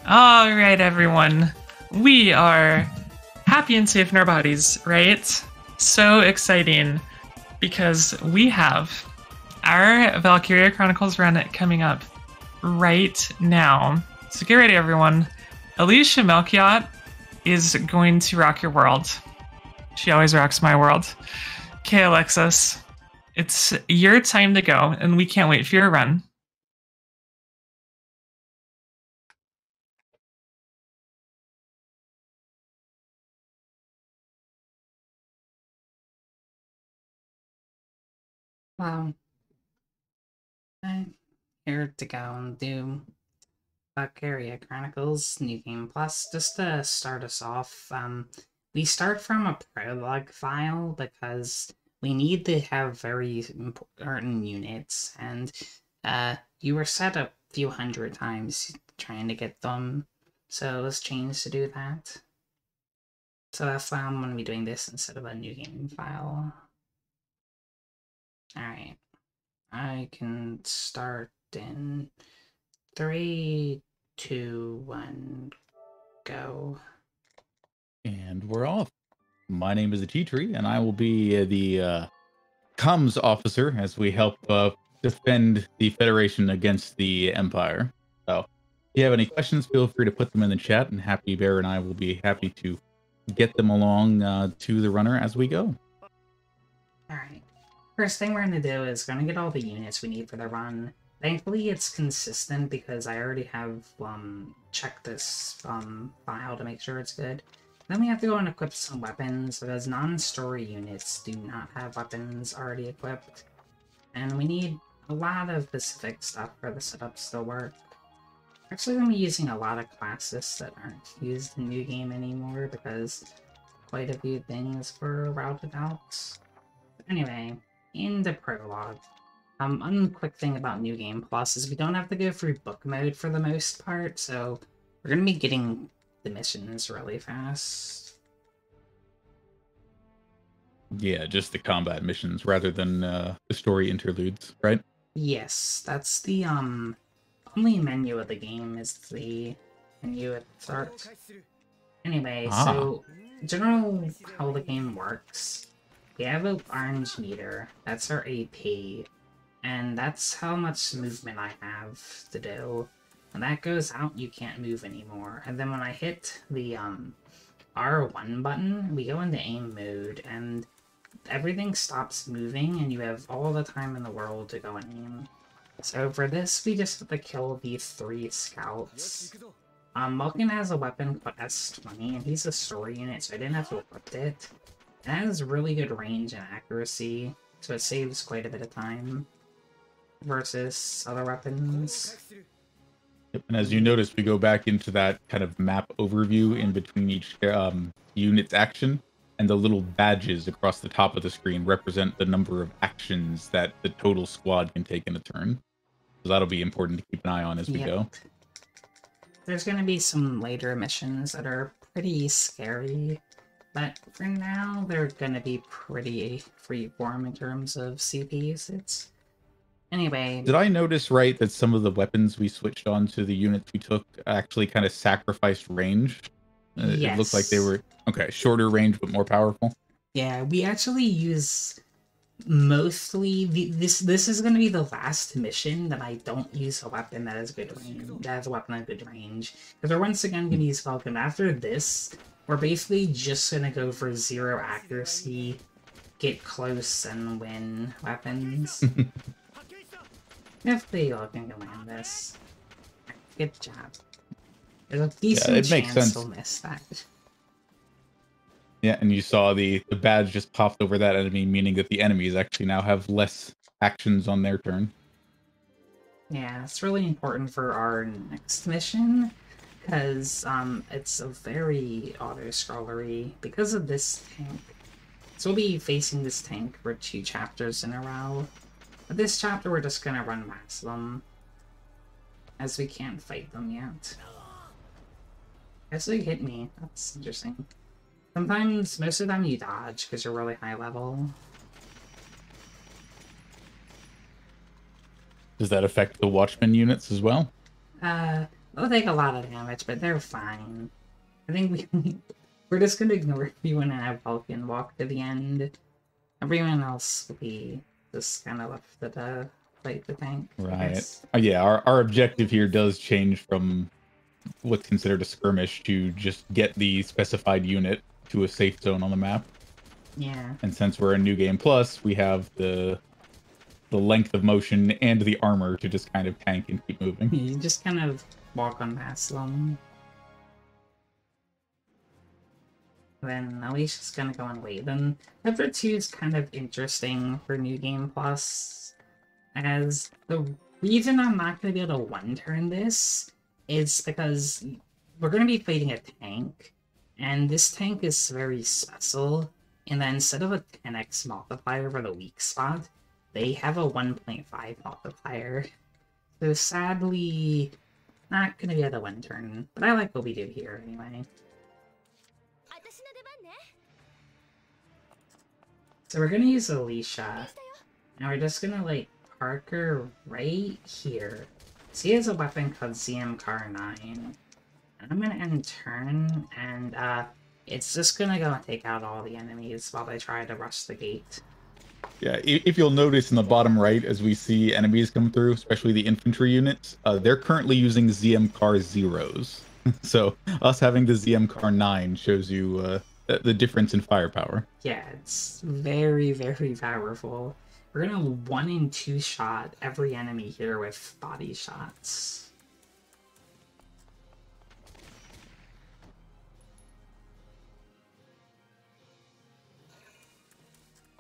All right, everyone. We are happy and safe in our bodies, right? So exciting because we have our Valkyria Chronicles run coming up right now. So get ready, everyone. Alicia Melchiot is going to rock your world. She always rocks my world. Okay, Alexis, it's your time to go, and we can't wait for your run. Well, I'm here to go and do Valkyria Chronicles New Game Plus. Just to start us off, we start from a prologue file because we need to have very important units, and you were set a few hundred times trying to get them, so it was changed to do that. So that's why I'm going to be doing this instead of a new game file. Alright. I can start in 3, 2, 1, go. And we're off. My name is Atitri, and I will be the comms officer as we help defend the Federation against the Empire. So, if you have any questions, feel free to put them in the chat, and Happy Bear and I will be happy to get them along to the runner as we go. Alright. First thing we're going to do is going to get all the units we need for the run. Thankfully, it's consistent because I already have checked this file to make sure it's good. Then we have to go and equip some weapons, because non-story units do not have weapons already equipped. And we need a lot of specific stuff for the setups to work. Actually, I'm using a lot of classes that aren't used in New Game anymore, because quite a few things were routed out. Anyway, in the prologue, one quick thing about New Game Plus is we don't have to go through book mode for the most part, so we're going to be getting the missions really fast. Yeah, just the combat missions rather than the story interludes, right? Yes, that's the only menu of the game is the menu at the start. Anyway, so general how the game works. We have an orange meter, that's our AP, and that's how much movement I have to do. When that goes out, you can't move anymore. And then when I hit the R1 button, we go into aim mode, and everything stops moving, and you have all the time in the world to go and aim. So for this, we just have to kill these 3 scouts. Vulcan has a weapon called S20, and he's a story unit, so I didn't have to equip it. It has really good range and accuracy, so it saves quite a bit of time versus other weapons. Yep. And as you notice, we go back into that kind of map overview in between each unit's action, and the little badges across the top of the screen represent the number of actions that the total squad can take in a turn. So that'll be important to keep an eye on as we go. There's going to be some later missions that are pretty scary, but for now, they're going to be pretty freeform in terms of CP usage. Anyway... Did I notice right that some of the weapons we switched on to the units we took actually kind of sacrificed range? Yes. It looked like they were, okay, shorter range but more powerful. Yeah, we actually use mostly... This is going to be the last mission that I don't use a weapon that has good range. That has a weapon at good range. Because we're once again going to use Falcon. After this, we're basically just going to go for 0 accuracy, get close, and win weapons. Hopefully y'all can land this. Good job. There's a decent chance we'll miss that. Yeah, and you saw the badge just popped over that enemy, meaning that the enemies actually now have less actions on their turn. Yeah, it's really important for our next mission, because it's a very auto-scrollery because of this tank. So we'll be facing this tank for 2 chapters in a row. But this chapter we're just gonna run past them, as we can't fight them yet. Guess they hit me, that's interesting. Sometimes, most of the time you dodge because you're really high level. Does that affect the Watchmen units as well? They'll take a lot of damage, but they're fine. I think we're just gonna ignore everyone and have Vulcan walk to the end. Everyone else will be just kind of left to fight the tank. Right. Yeah, our objective here does change from what's considered a skirmish to just get the specified unit to a safe zone on the map. Yeah. And since we're in New Game Plus, we have the length of motion and the armor to just kind of tank and keep moving. You just kind of walk on past them. Then Alicia's gonna go and wait. Then chapter 2 is kind of interesting for New Game Plus, as the reason I'm not gonna be able to one-turn this is because we're gonna be fighting a tank, and this tank is very special, and then instead of a 10x multiplier for the weak spot, they have a 1.5 multiplier. So sadly, not gonna be able to one-turn, but I like what we do here anyway. So we're gonna use Alicia, and we're just gonna like park her right here. She has a weapon called ZM-CAR9. And I'm gonna end turn, and it's just gonna go and take out all the enemies while they try to rush the gate. Yeah, if you'll notice in the bottom right, as we see enemies come through, especially the infantry units, they're currently using ZM-CAR zeros. So us having the ZM-CAR9 shows you the difference in firepower. Yeah, it's very, very powerful. We're gonna 1 and 2 shot every enemy here with body shots.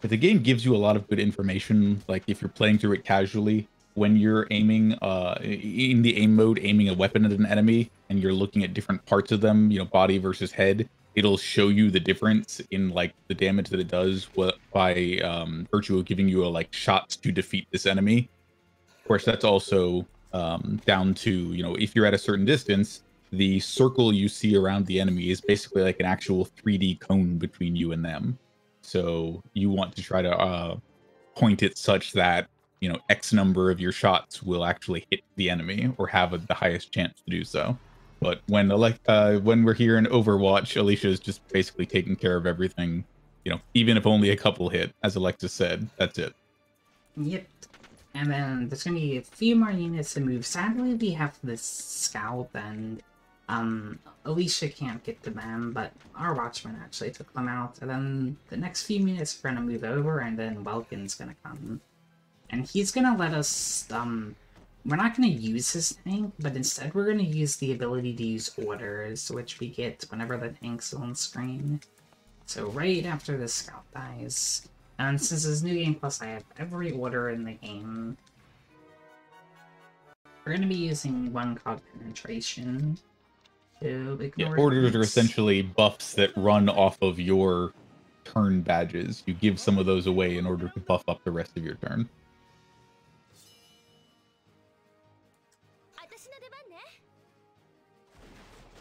But the game gives you a lot of good information, like if you're playing through it casually, when you're aiming in the aim mode, aiming a weapon at an enemy, and you're looking at different parts of them, you know, body versus head, it'll show you the difference in like the damage that it does by virtue of giving you a like shots to defeat this enemy. Of course, that's also down to, you know, if you're at a certain distance, the circle you see around the enemy is basically like an actual 3D cone between you and them. So you want to try to point it such that, you know, X number of your shots will actually hit the enemy or have the highest chance to do so. But when we're here in Overwatch, Alicia is just basically taking care of everything. You know, even if only a couple hit, as Alexis said, that's it. Yep. And then there's gonna be a few more units to move. Sadly, we have this scalp, and Alicia can't get to them, but our Watchman actually took them out. And then the next few minutes we're gonna move over, and then Welkin's gonna come. And he's gonna let us, we're not gonna use his tank, but instead we're gonna use the ability to use orders, which we get whenever the tank's on screen. So right after the scout dies. And since it's New Game Plus, I have every order in the game. We're gonna be using one called Penetration. Yeah, orders are essentially buffs that run off of your turn badges. You give some of those away in order to buff up the rest of your turn.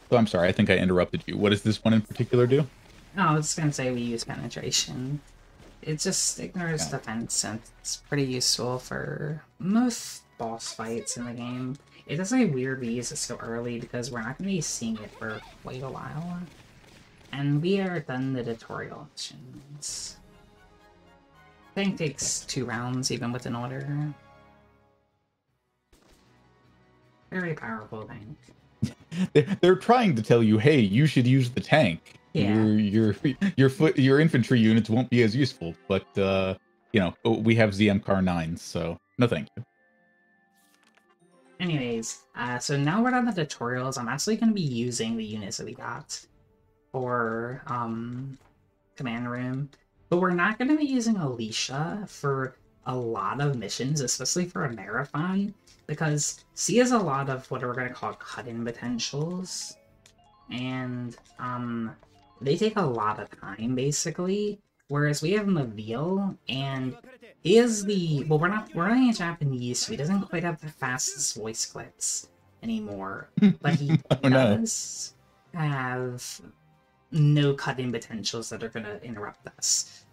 So I'm sorry, I think I interrupted you. What does this one in particular do? Oh, I was gonna say we use Penetration. It just ignores defense, and it's pretty useful for most boss fights in the game. It does a weird we use it so early because we're not going to be seeing it for quite a while. And we are done the tutorial missions. I think it takes 2 rounds even with an order. Very powerful tank. They're trying to tell you, hey, you should use the tank. Yeah. Your infantry units won't be as useful, but you know, we have ZM-CAR9, so no thank you. Anyways, so now we're done the tutorials. I'm actually going to be using the units that we got for command room, but we're not going to be using Alicia for a lot of missions, especially for a marathon, because she has a lot of what we're going to call cut-in potentials, and they take a lot of time, basically, whereas we have Maville, and he is the... Well, we're running in Japanese, so he doesn't quite have the fastest voice clicks anymore, but he does have no cut-in potentials that are going to interrupt us.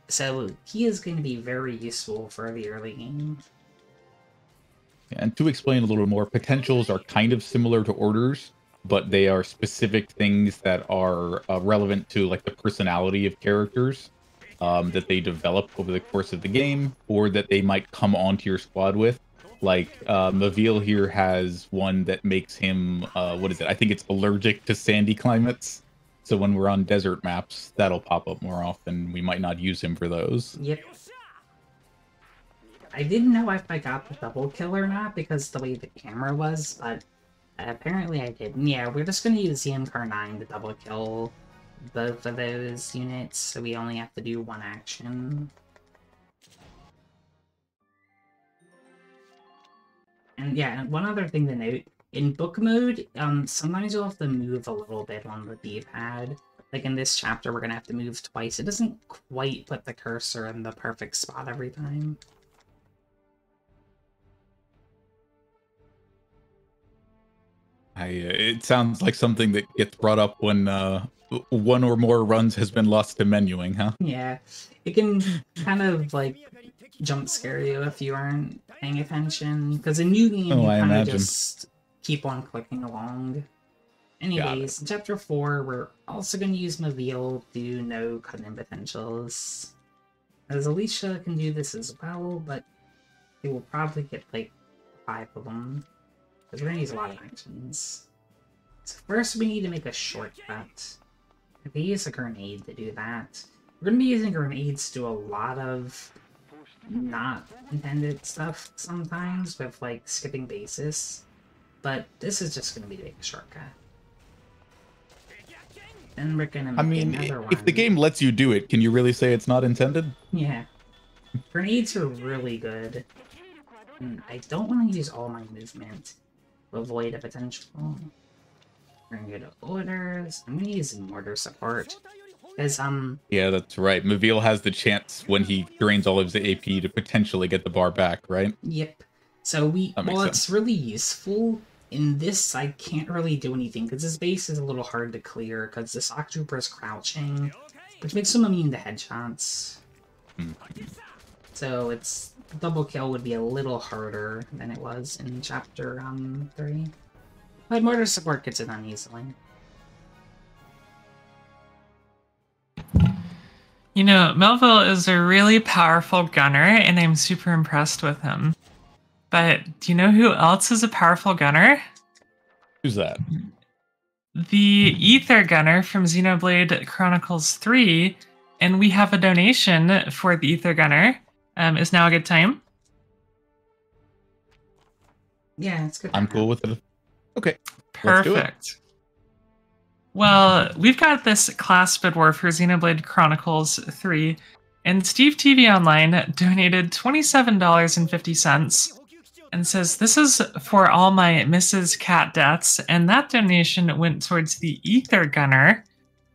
So he is going to be very useful for the early game. And to explain a little more, potentials are kind of similar to orders, but they are specific things that are relevant to like the personality of characters that they develop over the course of the game, or that they might come onto your squad with. Like Mavil here has one that makes him what is it? I think it's allergic to sandy climates. So when we're on desert maps, that'll pop up more often. We might not use him for those. Yep. I didn't know if I got the double kill or not because the way the camera was, but apparently I did. Yeah, we're just going to use ZMCAR9 to double kill both of those units, so we only have to do one action. And yeah, and one other thing to note, in book mode, sometimes you'll have to move a little bit on the D-pad. Like in this chapter, we're going to have to move twice. It doesn't quite put the cursor in the perfect spot every time. It sounds like something that gets brought up when one or more runs has been lost to menuing, huh? Yeah, it can kind of like jump scare you if you aren't paying attention. Because in New Game, you kind of just keep on clicking along. Anyways, in Chapter 4, we're also going to use Mavil to do no cut-in potentials. As Alicia can do this as well, but we will probably get like 5 of them. Because we're going to use a lot of actions. So first we need to make a shortcut. I could use a grenade to do that. We're going to be using grenades to do a lot of not intended stuff sometimes with like skipping bases. But this is just going to be to make a shortcut. Then we're going to make another one. If the game lets you do it, can you really say it's not intended? Yeah. Grenades are really good. And I don't want to use all my movement to avoid a potential. We're gonna go to orders. I'm gonna use mortar support. Because, yeah, that's right. Mavil has the chance when he drains all of his AP to potentially get the bar back, right? Yep. So while it's really useful, in this I can't really do anything because this base is a little hard to clear because the Shock Trooper is crouching, which makes him immune to headshots. So it's double kill would be a little harder than it was in Chapter 3. But mortar support gets it done easily. You know, Melville is a really powerful gunner, and I'm super impressed with him. But do you know who else is a powerful gunner? Who's that? The Ether Gunner from Xenoblade Chronicles 3, and we have a donation for the Ether Gunner. Is now a good time? Yeah, it's good. I'm cool with it. Okay. Perfect. Well, we've got this class bid war for Xenoblade Chronicles 3, and Steve TV Online donated $27.50 and says, "This is for all my Mrs. Cat deaths," and that donation went towards the Ether Gunner,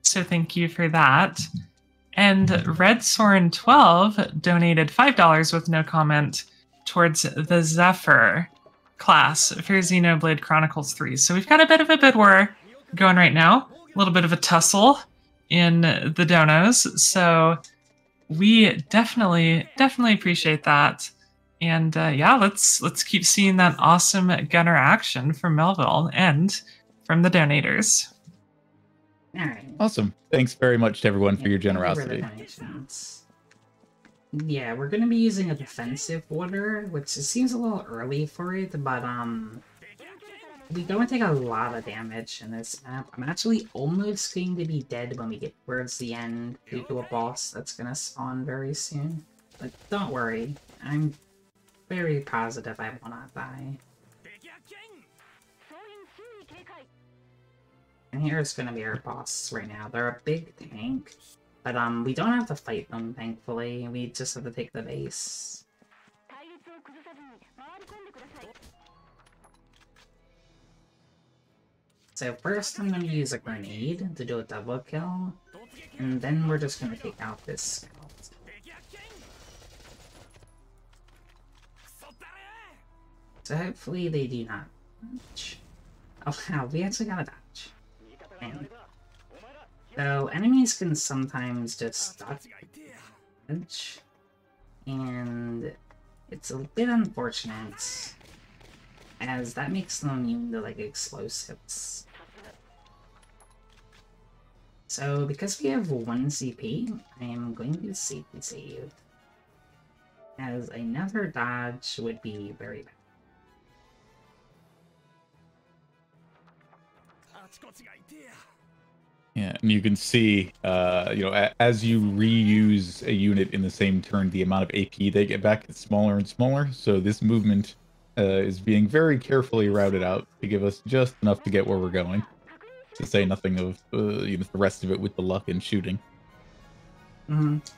so thank you for that. And Red Soren 12 donated $5 with no comment towards the Zephyr class for Xenoblade Chronicles 3. So we've got a bit of a bid war going right now. A little bit of a tussle in the donos. So we definitely appreciate that. And yeah, let's keep seeing that awesome gunner action from Melville and from the donators. All right. Awesome. Thanks very much to everyone for your generosity. Yeah, we're going to be using a defensive order, which seems a little early for it, but we don't take a lot of damage in this map. I'm actually almost going to be dead when we get towards the end due to a boss that's going to spawn very soon. But don't worry, I'm very positive I will not die. And here's going to be our boss right now. They're a big tank, but we don't have to fight them, thankfully. We just have to take the base. So first I'm going to use a grenade to do a double kill, and then we're just going to take out this scout. So hopefully they do not dodge. Oh wow, we actually got a dodge. Man. So enemies can sometimes just dodge, and it's a bit unfortunate as that makes them immune to like explosives. So because we have 1 CP, I am going to safety save, as another dodge would be very bad. Yeah, and you can see, as you reuse a unit in the same turn, the amount of AP they get back is smaller and smaller. So this movement is being very carefully routed out to give us just enough to get where we're going. To say nothing of the rest of it with the luck and shooting.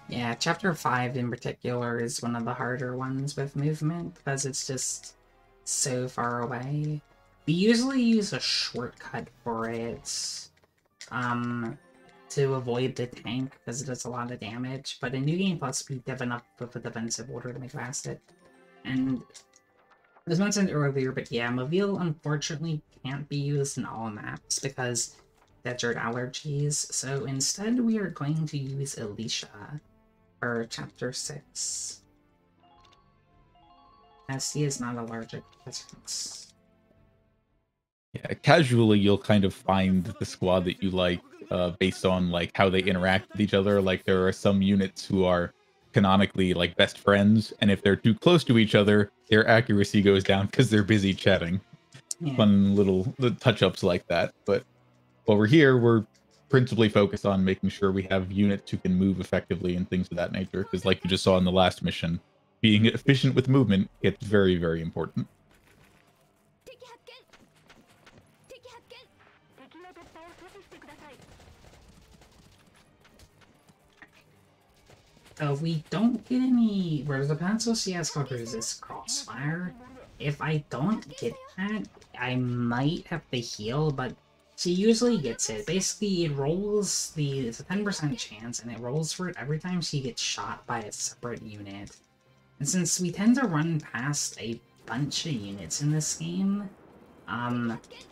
Yeah, Chapter 5 in particular is one of the harder ones with movement, because it's just so far away. We usually use a shortcut for it, to avoid the tank, because it does a lot of damage, but in New Game Plus, we have enough of a defensive order to make past it. And as mentioned earlier, but yeah, Mobile unfortunately can't be used in all maps because desert allergies, so instead we are going to use Alicia for Chapter 6. As she is not allergic to deserts. Yeah, casually you'll kind of find the squad that you like based on like how they interact with each other. Like there are some units who are canonically like best friends, and if they're too close to each other, their accuracy goes down because they're busy chatting. Yeah. Fun little touch-ups like that. But while we're here, we're principally focused on making sure we have units who can move effectively and things of that nature. Because like you just saw in the last mission, being efficient with movement gets very, very important. We don't get any... Whereas the pencil CS called resist crossfire. If I don't get that, I might have to heal, but she usually gets it. Basically, it rolls it's a 10% chance, and it rolls for it every time she gets shot by a separate unit. And since we tend to run past a bunch of units in this game,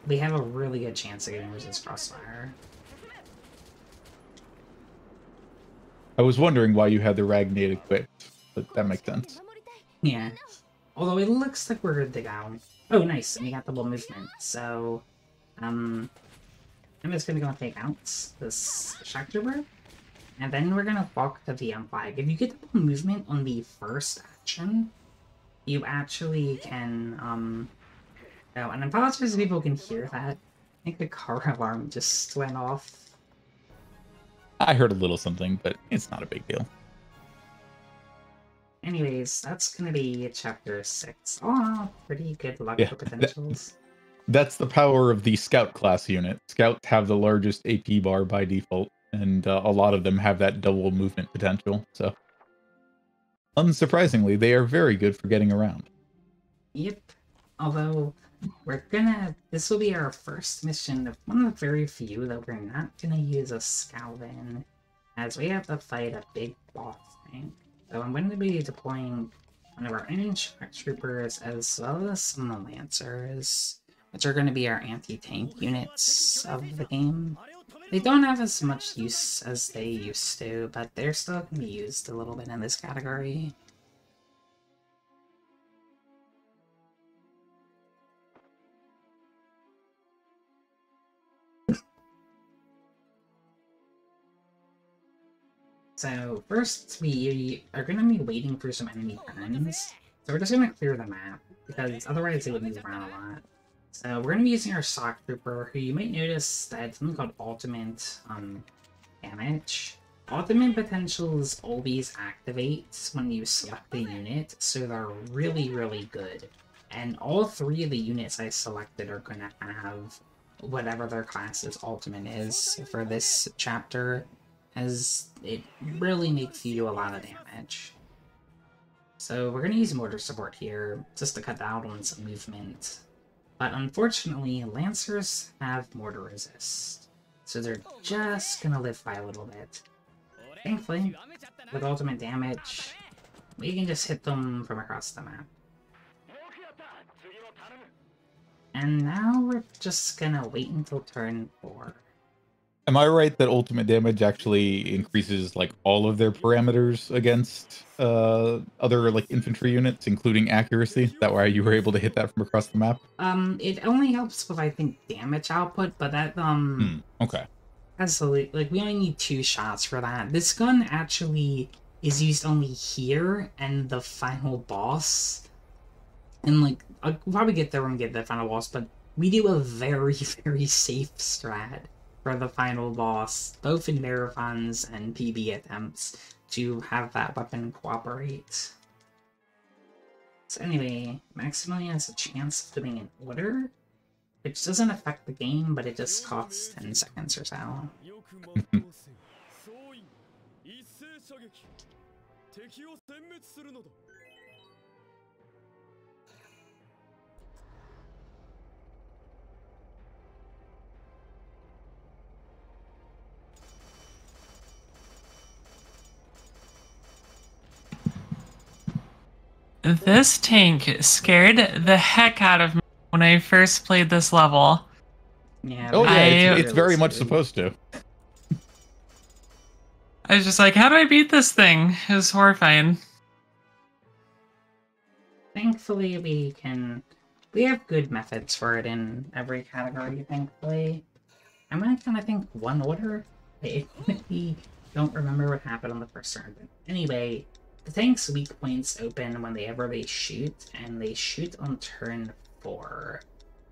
we have a really good chance of getting resist crossfire. I was wondering why you had the Ragnate equipped, but that makes sense. Yeah. Although it looks like we're good to go. Oh, nice, and we got double movement, so... I'm just gonna go take out this Shock Trooper, and then we're gonna walk the VM flag. If you get double movement on the first action, you actually can, Oh, and I apologize if people can hear that. I think the car alarm just went off. I heard a little something, but it's not a big deal. Anyways, that's gonna be Chapter 6. Oh, pretty good luck for potentials. That's the power of the Scout class unit. Scouts have the largest AP bar by default, and a lot of them have that double movement potential, so... Unsurprisingly, they are very good for getting around. Yep. Although, this will be our first mission of one of the very few that we're not gonna use a scout in, as we have to fight a big boss tank. So I'm going to be deploying one of our own Shock Troopers as well as some of the Lancers, which are going to be our anti-tank units of the game. They don't have as much use as they used to, but they're still going to be used a little bit in this category. So first, we are going to be waiting for some enemy turns. So we're just going to clear the map, because otherwise they would move around a lot. So we're going to be using our Shock Trooper, who you might notice that something called Ultimate Damage. Ultimate potentials always activate when you select a unit, so they're really, really good. And all three of the units I selected are going to have whatever their class's ultimate is for this chapter, as it really makes you do a lot of damage. So we're going to use mortar support here, just to cut down on some movement. But unfortunately, Lancers have mortar resist, so they're just going to live by a little bit. Thankfully, with ultimate damage, we can just hit them from across the map. And now we're just going to wait until turn 4. Am I right that ultimate damage actually increases like all of their parameters against other like infantry units, including accuracy? Is that why you were able to hit that from across the map? It only helps with, I think, damage output, but that, Okay. absolutely, like, we only need 2 shots for that. This gun actually is used only here and the final boss. And, like, I'll probably get there when we get to the final boss, but we do a very, very safe strat for the final boss, both in marathons and PB attempts, to have that weapon cooperate. So anyway, Maximilian has a chance of doing an order, which doesn't affect the game, but it just costs 10 seconds or so. This tank scared the heck out of me when I first played this level. Yeah. Oh yeah, it's really very much scary. supposed to. I was just like, how do I beat this thing? It was horrifying. Thankfully, we have good methods for it in every category, thankfully. I'm gonna kind of think one order. I don't remember what happened on the first turn. But anyway, the tank's weak points open whenever they shoot, and they shoot on turn 4.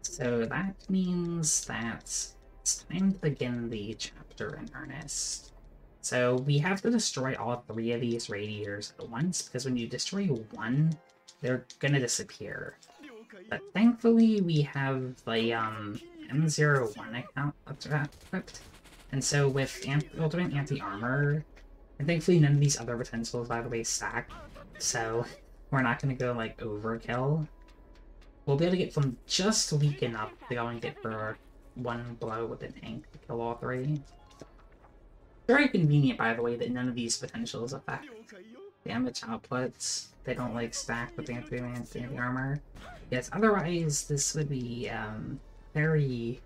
So that means that it's time to begin the chapter in earnest. So we have to destroy all 3 of these radiators at once, because when you destroy one, they're gonna disappear. But thankfully, we have the M01 account equipped, and so with ultimate anti-armor, and thankfully none of these other potentials, by the way, stack, so we're not gonna go like overkill. We'll be able to get from just weak enough to go and get for one blow with the tank to kill all 3. Very convenient, by the way, that none of these potentials affect damage outputs. They don't like stack with anti-armor. Yes, otherwise this would be very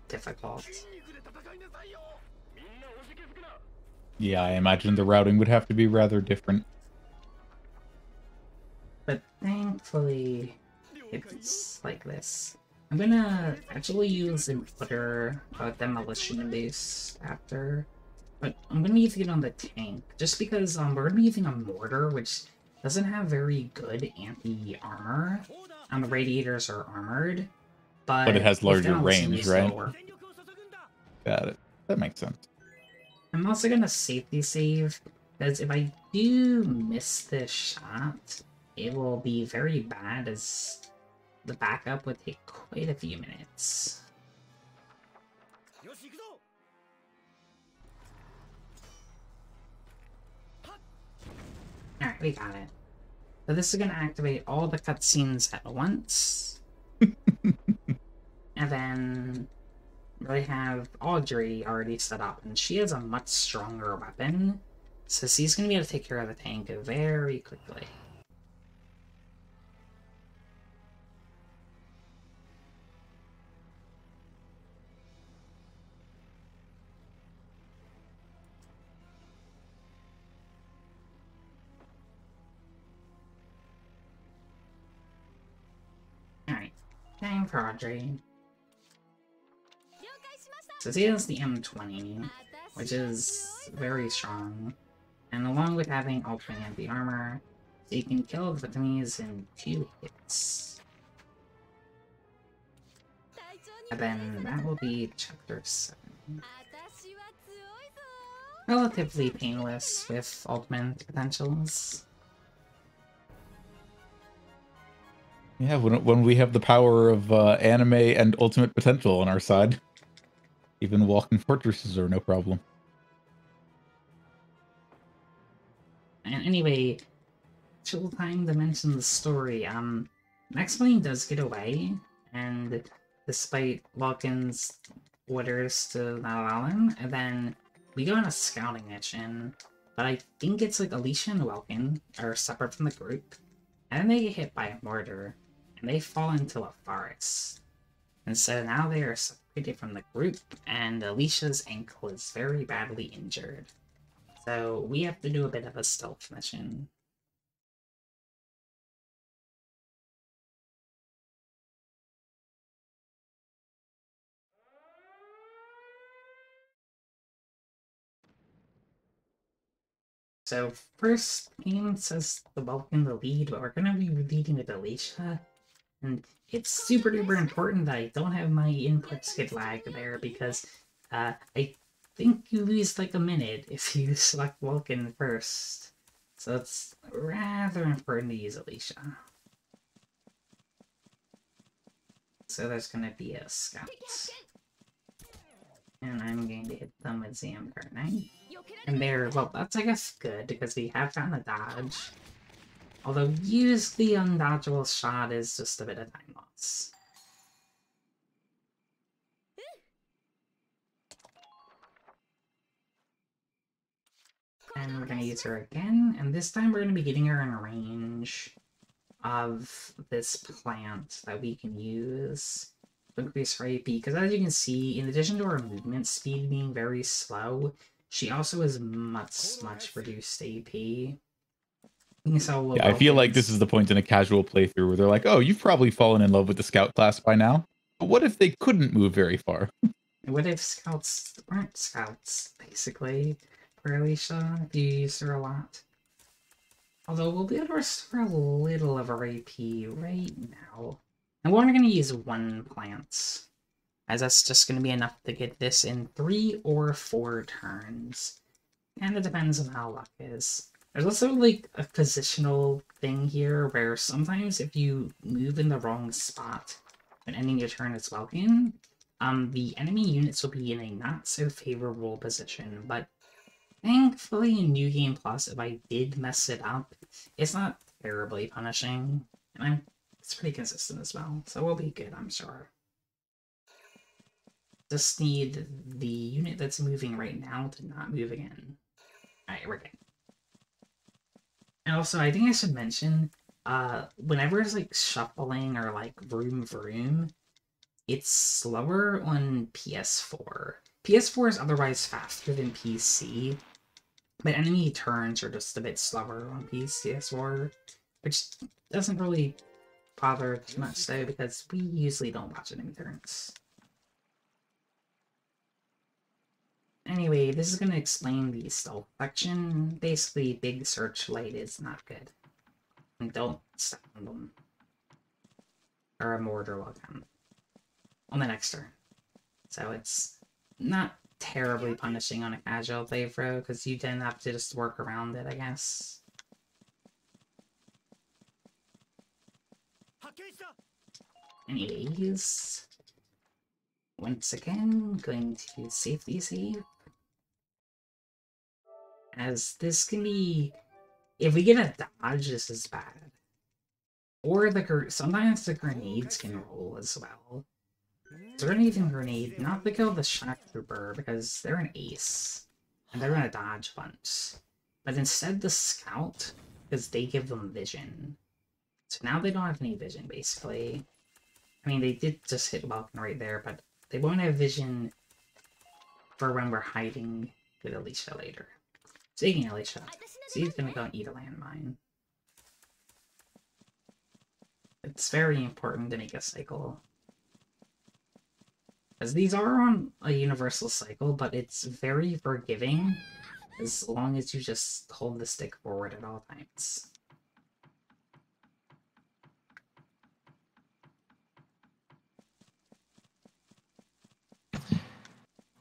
difficult. Yeah, I imagine the routing would have to be rather different. But thankfully, it's like this. I'm gonna actually use an order demolition base after, but I'm gonna be using it on the tank, just because we're gonna be using a mortar, which doesn't have very good anti-armor. The radiators are armored, but it has larger range, right? Lower. Got it. That makes sense. I'm also gonna safety save, because if I do miss this shot, it will be very bad, as the backup would take quite a few minutes. Alright, we got it. So this is gonna activate all the cutscenes at once. And then we have Audrey already set up, and she has a much stronger weapon, so she's gonna be able to take care of the tank very quickly. Alright, time for Audrey. So she has the M20, which is very strong, and along with having ultimate anti-armor, so you can kill the enemies in 2 hits. And then that will be chapter 7. Relatively painless with ultimate potentials. Yeah, when we have the power of anime and ultimate potential on our side, even walking fortresses are no problem. And anyway, actual time to mention the story. Maximilian does get away, and despite Vulcan's orders to not allow him, and then we go on a scouting mission, but I think it's like Alicia and Vulcan are separate from the group, and then they get hit by a mortar, and they fall into a forest. And so now they are separated from the group, and Alicia's ankle is very badly injured. So we have to do a bit of a stealth mission. So first, game says the Vulcan the lead, but we're gonna be leading with Alicia. And it's super duper important that I don't have my inputs get lag there because I think you lose like a minute if you select Vulcan first. So it's rather important to use Alicia. So there's gonna be a scout. And I'm going to hit them with Zamgarnite. And they're, well, that's I guess good, because we have gotten a dodge. Although usually undodgeable shot is just a bit of time loss. And we're going to use her again, and this time we're going to be getting her in range of this plant that we can use to increase her AP, because as you can see, in addition to her movement speed being very slow, she also has much reduced AP. So yeah, I feel like this is the point in a casual playthrough where they're like, oh, you've probably fallen in love with the scout class by now. But what if they couldn't move very far? What if scouts aren't scouts, basically, for Alicia, if you use her a lot? Although we'll be able to restore a little of our AP right now. And we're only going to use one plant, as that's just going to be enough to get this in 3 or 4 turns. And it depends on how luck is. There's also, like, a positional thing here, where sometimes if you move in the wrong spot when ending your turn as Vulcan, the enemy units will be in a not-so-favorable position, but thankfully in New Game Plus, if I did mess it up, it's not terribly punishing, and it's pretty consistent as well, so we'll be good, I'm sure. Just need the unit that's moving right now to not move again. Alright, we're good. And also, I think I should mention, whenever it's like shuffling or like vroom, it's slower on PS4. PS4 is otherwise faster than PC, but enemy turns are just a bit slower on PS4, which doesn't really bother too much though, because we usually don't watch enemy turns. Anyway, this is going to explain the stealth section. Basically, big searchlight is not good. And don't stand them. Or a mortar will come on the next turn. So it's not terribly punishing on a casual playthrough, because you then have to just work around it, I guess. Anyways, once again, going to safety save. As this can be, if we get a dodge, this is bad. Or sometimes the grenades can roll as well. So we're gonna use a grenade, not to kill the shock trooper, because they're an ace, and they're gonna dodge bunch. But instead the scout, because they give them vision. So now they don't have any vision, basically. I mean, they did just hit Vulcan right there, but they won't have vision for when we're hiding with Alicia later. Speaking of Alicia, she's gonna go and eat a landmine. It's very important to make a cycle. As these are on a universal cycle, but it's very forgiving as long as you just hold the stick forward at all times.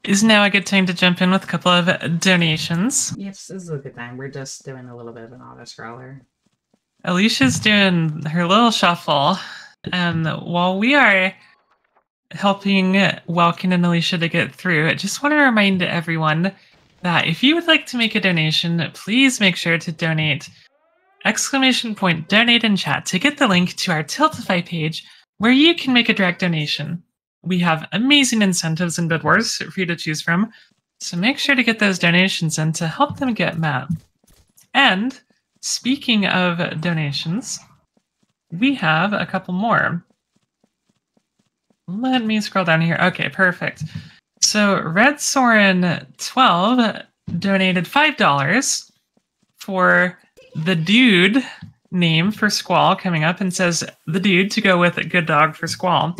Is now a good time to jump in with a couple of donations? Yes, this is a good time. We're just doing a little bit of an auto-scroller. Alicia's doing her little shuffle, and while we are helping Welkin and Alicia to get through, I just want to remind everyone that if you would like to make a donation, please make sure to donate !donate in chat to get the link to our Tiltify page where you can make a direct donation. We have amazing incentives in Bed Wars for you to choose from, so make sure to get those donations in to help them get met. And speaking of donations, we have a couple more. let me scroll down here. Okay, perfect. So Red Soren 12 donated $5 for the dude name for Squall coming up and says the dude to go with a good dog for Squall.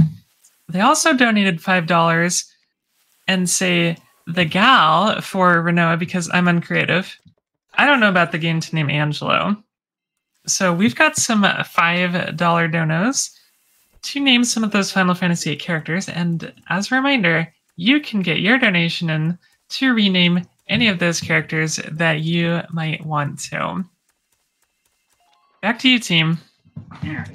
They also donated $5 and say the gal for Renoa because I'm uncreative. I don't know about the game to name Angelo. So we've got some $5 donos to name some of those Final Fantasy VIII characters. And as a reminder, you can get your donation in to rename any of those characters that you might want to. Back to you, team.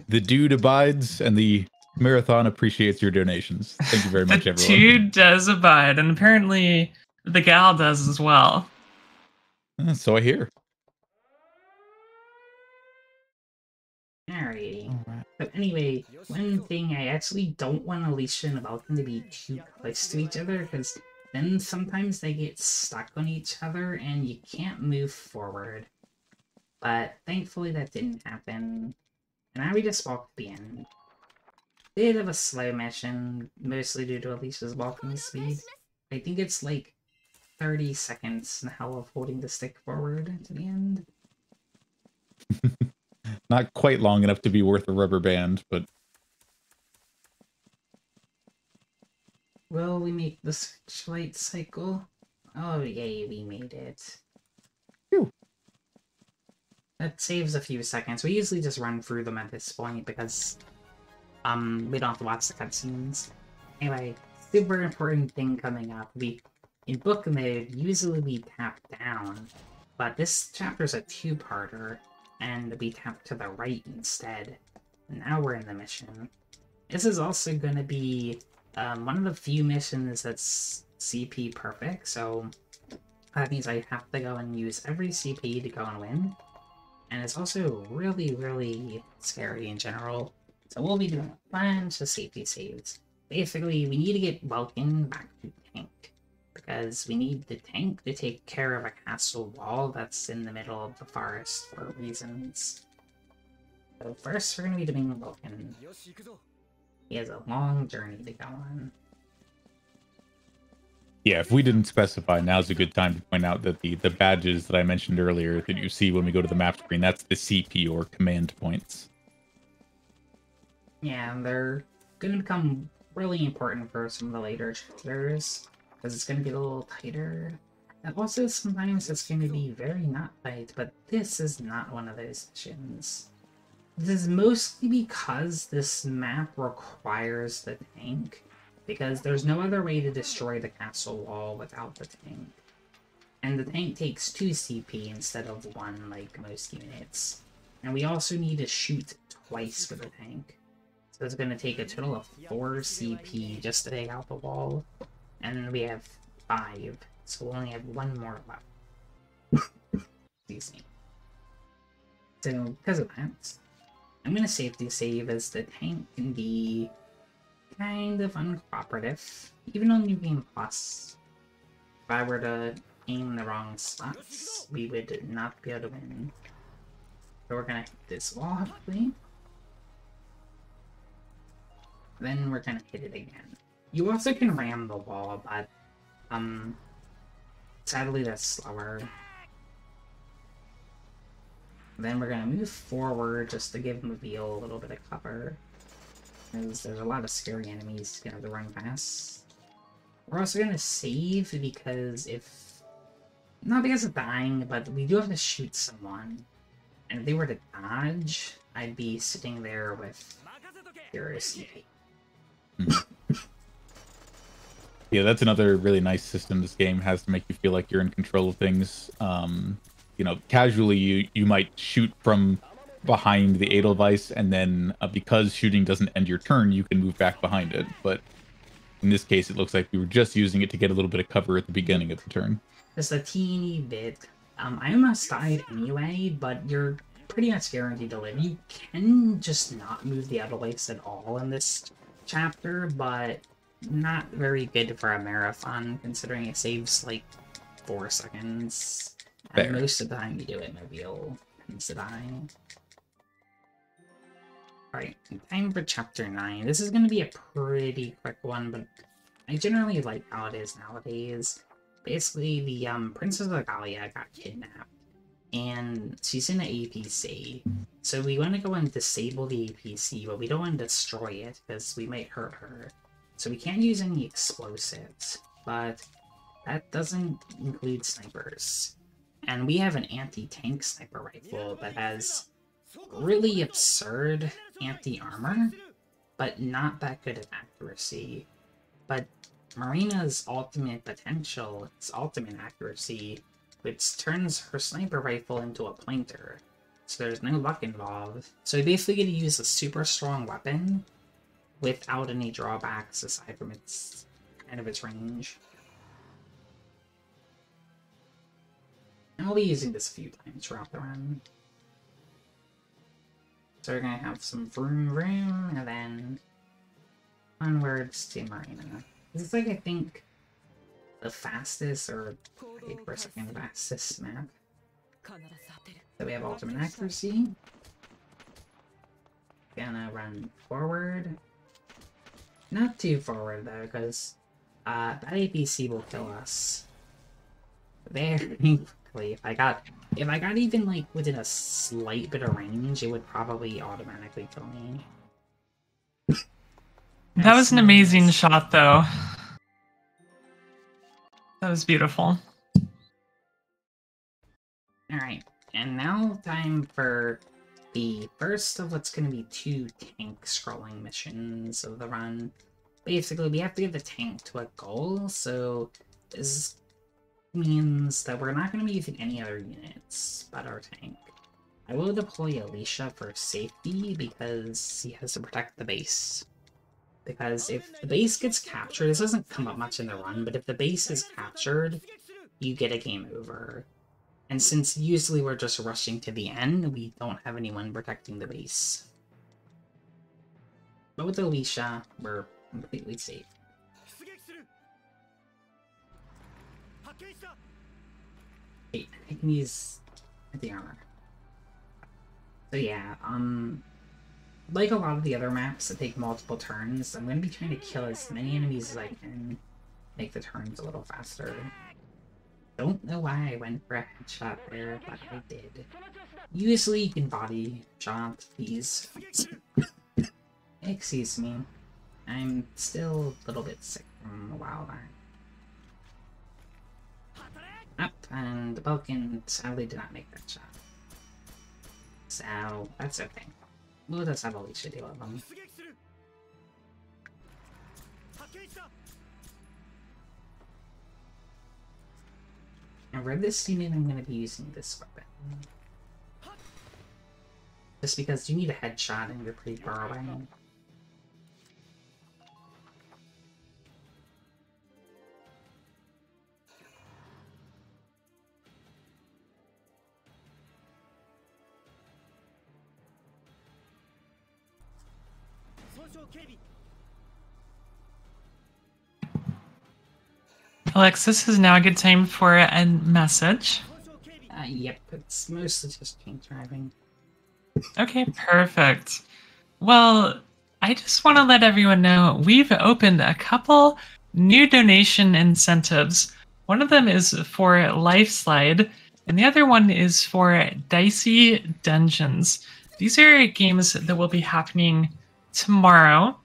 The dude abides and the marathon appreciates your donations. Thank you very much, everyone. The dude does abide, and apparently the gal does as well. So I hear. Alrighty. But anyway, one thing I actually don't want Alicia and Vulcan to be too close to each other, because then sometimes they get stuck on each other and you can't move forward. But thankfully that didn't happen. And now we just walked the end. Bit of a slow mission, mostly due to Alicia's walking speed. I think it's like 30 seconds now of holding the stick forward to the end. Not quite long enough to be worth a rubber band, but... Will we make the searchlight cycle? Oh yay, we made it. Phew. That saves a few seconds. We usually just run through them at this point because we don't have to watch the cutscenes. Anyway, super important thing coming up. In book mode, usually we tap down, but this chapter's a two-parter, and we tap to the right instead. Now we're in the mission. This is also going to be one of the few missions that's CP perfect, so that means I have to go and use every CP to go and win. And it's also really, really scary in general. So we'll be doing a bunch of safety saves. Basically, we need to get Vulcan back to tank, because we need the tank to take care of a castle wall that's in the middle of the forest for reasons. So first, we're going to be doing Vulcan. He has a long journey to go on. Yeah, if we didn't specify, now's a good time to point out that the badges that I mentioned earlier that you see when we go to the map screen, that's the CP or command points. Yeah, and they're going to become really important for some of the later chapters, because it's going to be a little tighter. And also, sometimes it's going to be very not tight, but this is not one of those missions. This is mostly because this map requires the tank, because there's no other way to destroy the castle wall without the tank. And the tank takes 2 CP instead of 1 like most units. And we also need to shoot twice with the tank. So it's going to take a total of 4 CP just to take out the wall. And we have 5, so we'll only have 1 more left. Excuse me. So, because of that, I'm going to safety save as the tank can be kind of uncooperative, even on New Game Plus. If I were to aim the wrong slots, we would not be able to win. So we're going to hit this wall, hopefully. Then we're going to hit it again. You also can ram the wall, but sadly that's slower. Then we're gonna move forward just to give Mobile a little bit of cover, because there's a lot of scary enemies gonna have to run past. We're also gonna save because not because of dying, but we do have to shoot someone. And if they were to dodge, I'd be sitting there with 0 CP. Yeah, that's another really nice system this game has to make you feel like you're in control of things. You know, casually you might shoot from behind the Edelweiss, and then because shooting doesn't end your turn, you can move back behind it. But in this case, it looks like we were just using it to get a little bit of cover at the beginning of the turn. Just a teeny bit. I almost died anyway, but you're pretty much guaranteed to live. You can just not move the Edelweiss at all in this chapter, but not very good for a marathon, considering it saves like 4 seconds. And most of the time you do it, Mobile tends to die. Alright, time for chapter 9. This is going to be a pretty quick one, but I generally like how it is nowadays. Basically, the Princess of Galia got kidnapped, and she's in an APC. So we want to go and disable the APC, but we don't want to destroy it, because we might hurt her. So we can't use any explosives, but that doesn't include snipers. And we have an anti-tank sniper rifle that has really absurd anti-armor, but not that good at accuracy. But Marina's ultimate potential is ultimate accuracy, which turns her sniper rifle into a pointer. So there's no luck involved. So we basically get to use a super strong weapon without any drawbacks aside from its kind of its range. And I'll be using this a few times throughout the run. So we're gonna have some vroom vroom, and then onwards to Marina. This is like, I think, the fastest, or wait for a second, fastest map. So we have ultimate accuracy. Gonna run forward. Not too forward though, because that APC will kill us very quickly. If I got even like within a slight bit of range, it would probably automatically kill me. That was an amazing shot, though. That was beautiful. Alright, and now time for the first of what's going to be 2 tank scrolling missions of the run. Basically, we have to get the tank to a goal, so this means that we're not going to be using any other units but our tank. I will deploy Alicia for safety because he has to protect the base. Because if the base gets captured, this doesn't come up much in the run, but if the base is captured, you get a game over. And since usually we're just rushing to the end, we don't have anyone protecting the base. But with Alicia, we're completely safe. Wait, I can use the armor. So yeah, like a lot of the other maps that take multiple turns, I'm going to be trying to kill as many enemies as I can, make the turns a little faster. Don't know why I went for a headshot there, but I did. Usually you can body shot these. Excuse me. I'm still a little bit sick from a while back. Up, and the Vulcan sadly did not make that shot. So, that's okay. We'll just have Alicia deal with them. And for this unit, I'm going to be using this weapon. Just because you need a headshot and you're pretty far away. Alexis, is now a good time for a message. Yep, it's mostly just paint driving. Okay, perfect. Well, I just want to let everyone know we've opened a couple new donation incentives. One of them is for Lifeslide, and the other one is for Dicey Dungeons. These are games that will be happening tomorrow,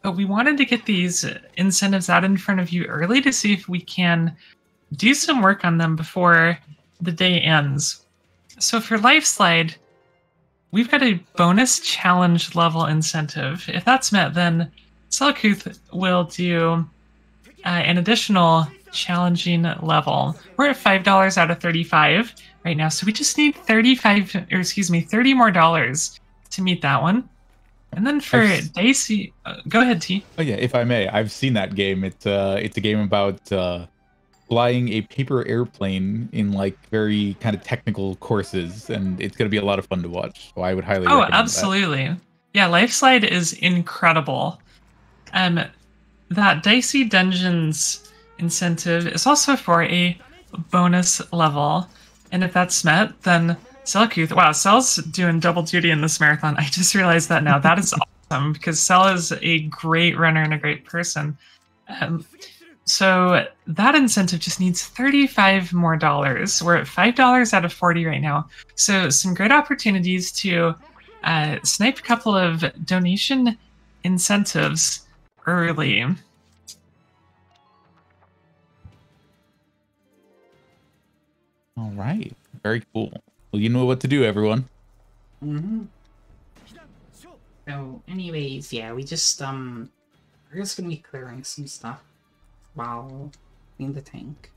but we wanted to get these incentives out in front of you early to see if we can do some work on them before the day ends. So for Lifeslide, we've got a bonus challenge level incentive. If that's met, then Selkuth will do an additional challenging level. We're at $5 out of 35 right now, so we just need 30 more dollars to meet that one. And then for Dicey, go ahead, T. Oh yeah, if I may, I've seen that game. It's a game about flying a paper airplane in like very kind of technical courses, and it's going to be a lot of fun to watch. So I would highly recommend absolutely. That. Yeah, Lifeslide is incredible. That Dicey Dungeons incentive is also for a bonus level, and if that's met, then Cellcuth. Wow, Cell's doing double duty in this marathon. I just realized that now. That is awesome because Cell is a great runner and a great person. So that incentive just needs $35 more. We're at $5 out of 40 right now. So some great opportunities to snipe a couple of donation incentives early. All right. Very cool. Well, you know what to do, everyone. Mm-hmm. So, anyways, yeah, we just, we're just gonna be clearing some stuff while in the tank.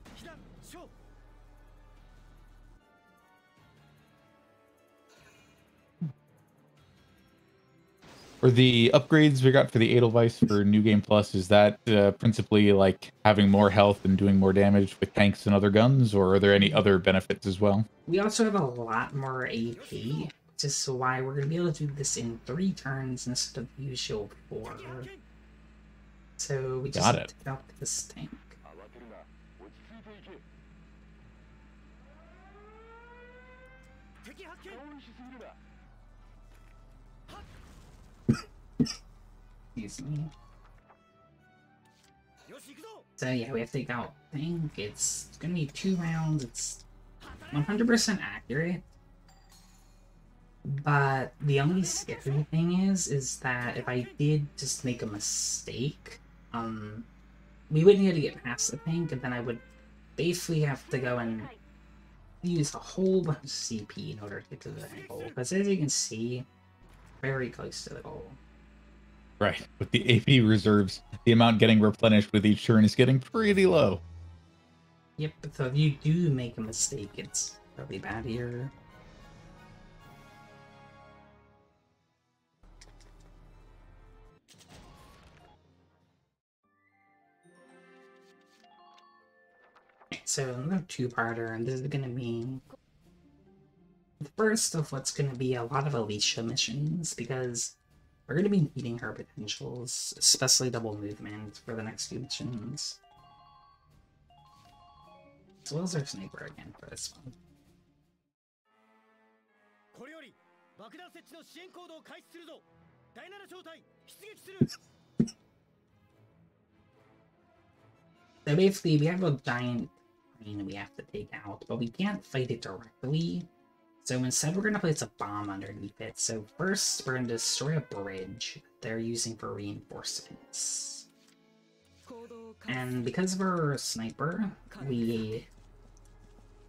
For the upgrades we got for the Edelweiss for New Game Plus, is that principally like having more health and doing more damage with tanks and other guns, or are there any other benefits as well? We also have a lot more AP, which is why we're going to be able to do this in 3 turns instead of the usual 4. So we just take out this tank. Excuse me. So yeah, we have to take out tank. It's gonna be 2 rounds. It's 100% accurate. But the only scary thing is that if I did just make a mistake, we wouldn't be able to get past the tank, and then I would basically have to go and use a whole bunch of CP in order to get to the goal. Because as you can see, very close to the goal. Right. With the AP reserves, the amount getting replenished with each turn is getting pretty low. Yep, so if you do make a mistake, it's really bad here. So another 2-parter, and this is gonna be the first of what's gonna be a lot of Alicia missions, because we're gonna be needing her potentials, especially double movement for the next few missions. As well as our sniper again for this one. So basically, we have a giant plane we have to take out, but we can't fight it directly. So instead, we're going to place a bomb underneath it. So first, we're going to destroy a bridge they're using for reinforcements. And because of our sniper, we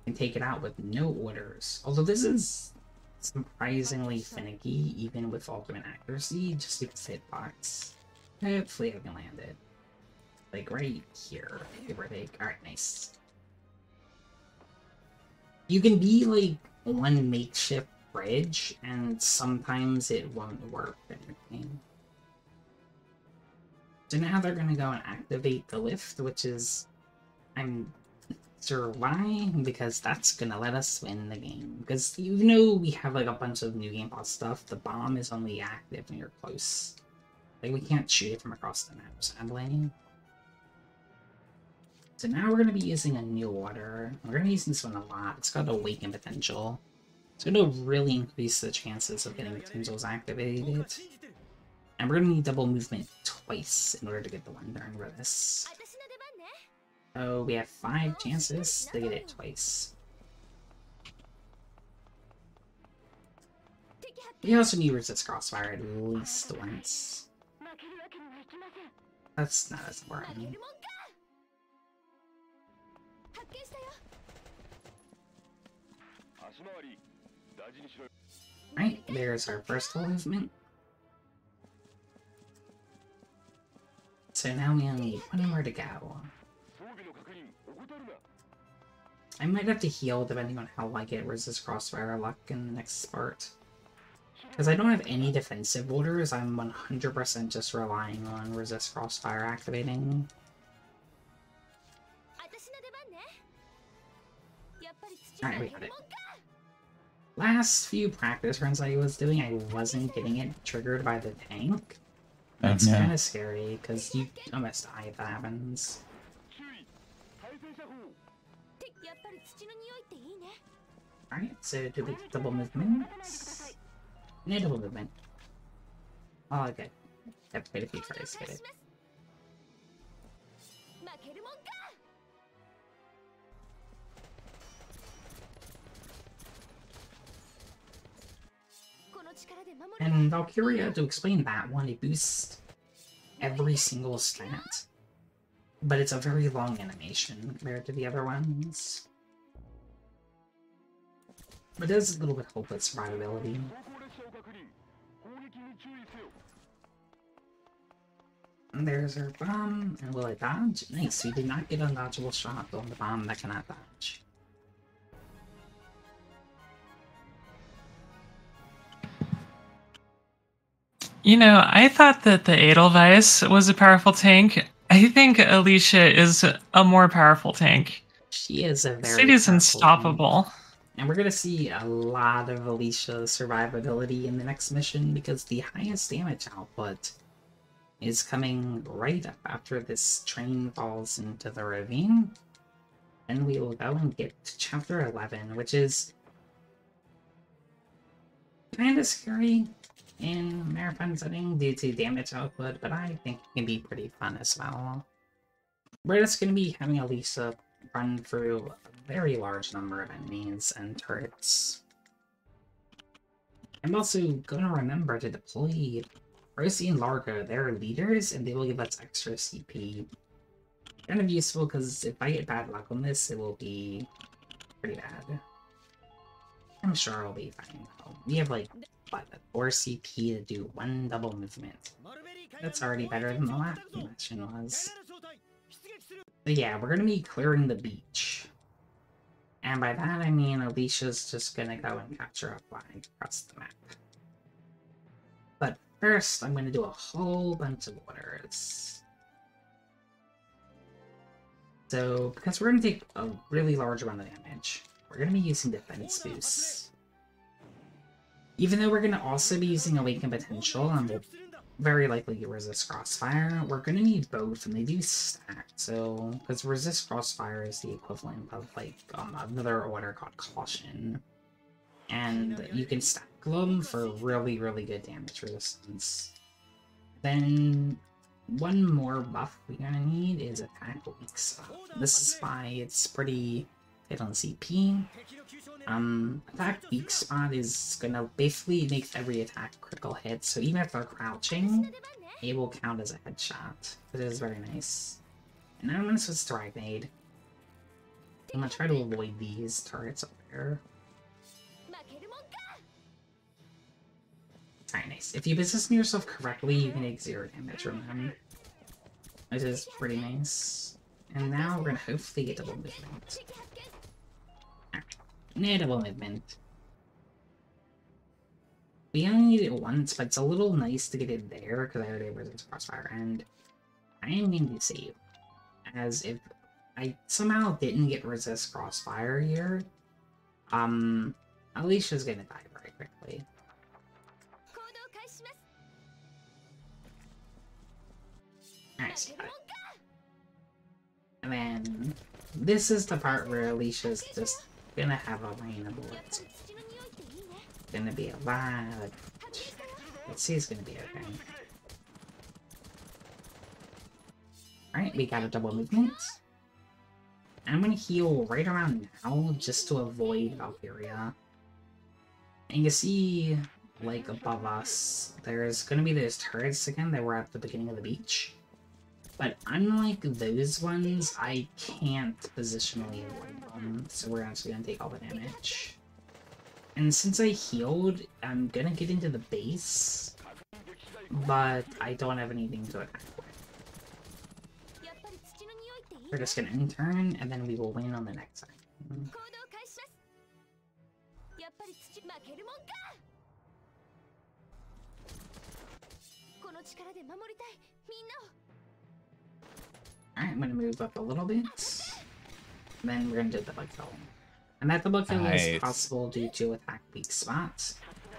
can take it out with no orders. Although this is surprisingly finicky, even with ultimate accuracy, just because hitbox. Hopefully I can land it. Like right here, give or take. Alright, nice. You can be like one makeshift bridge, and sometimes it won't work in your game. So now they're gonna go and activate the lift, which is... I'm sure why, because that's gonna let us win the game. Because even though we have like a bunch of New Game Plus stuff, the bomb is only active when you're close. Like, we can't shoot it from across the map, sadly. So now we're going to be using a new order. We're going to be using this one a lot. It's got Awaken Potential. It's going to really increase the chances of getting potentials activated. And we're going to need double movement twice in order to get the 1 turn for this. So we have 5 chances to get it twice. We also need Resist Crossfire at least once. That's not as important. Right, there's our first full movement. So now we only need 1 more to go. I might have to heal depending on how I get Resist Crossfire luck in the next part. Because I don't have any defensive orders, I'm 100% just relying on Resist Crossfire activating. Alright, we got it. Last few practice runs I was doing, I wasn't getting it triggered by the tank. That's kind of scary, because you almost die if that happens. Alright, so do we double movement? No double movement. Oh, good. Have to wait a few tries, get it. And Valkyria, to explain that one, it boosts every single stat. But it's a very long animation compared to the other ones. But it does a little bit help with survivability. And there's our bomb, and will it dodge? Nice, we did not get a dodgeable shot on the bomb that cannot dodge. You know, I thought that the Edelweiss was a powerful tank. I think Alicia is a more powerful tank. She is a very City's powerful unstoppable. tank. And we're gonna see a lot of Alicia's survivability in the next mission because the highest damage output is coming right up after this train falls into the ravine. Then we will go and get to chapter 11, which is kind of scary in marathon setting due to damage output, but I think it can be pretty fun as well. We're just going to be having Alicia run through a very large number of enemies and turrets. I'm also going to remember to deploy Rosie and Largo. They're leaders, and they will give us extra CP. Kind of useful, because if I get bad luck on this, it will be pretty bad. I'm sure I'll be fine. We have, like, what, 4 CP to do 1 double movement. That's already better than the last mission was. But yeah, we're gonna be clearing the beach. And by that I mean Alicia's just gonna go and capture a flag across the map. But first, I'm gonna do a whole bunch of orders. So, because we're gonna take a really large amount of damage, we're gonna be using defense boosts. Even though we're gonna also be using Awaken Potential, and we'll very likely resist Crossfire, we're gonna need both, and they do stack, so... Because resist Crossfire is the equivalent of, like, another order called Caution. And you can stack them for really, really good damage resistance. Then, one more buff we're gonna need is Attack Weak Spot. This is why it's pretty hit on CP. Attack Weak Spot is gonna basically make every attack a critical hit, so even if they're crouching, it will count as a headshot. It is very nice. And now I'm gonna switch to Ragnade. I'm gonna try to avoid these turrets up there. Alright, nice. If you position yourself correctly, you can take 0 damage from them. Which is pretty nice. And now we're gonna hopefully get double movement. No double movement. We only need it once, but it's a little nice to get it there because I already resist Crossfire, and I am going to save. As if I somehow didn't get resist Crossfire here, Alicia's gonna die very quickly. Nice. And then this is the part where Alicia's just gonna have a rain of bullets. Gonna be a lot of... Let's see, it's gonna be okay. Alright, we got a double movement. I'm gonna heal right around now, just to avoid Valkyria. And you see, like, above us, there's gonna be those turrets again that were at the beginning of the beach. But unlike those ones, I can't positionally avoid them, so we're actually gonna take all the damage. And since I healed, I'm gonna get into the base, but I don't have anything to attack with. We're just gonna intern, and then we will win on the next side. Alright, I'm gonna move up a little bit. And then we're gonna do the bug kill. And that double kill is possible due to attack weak spots.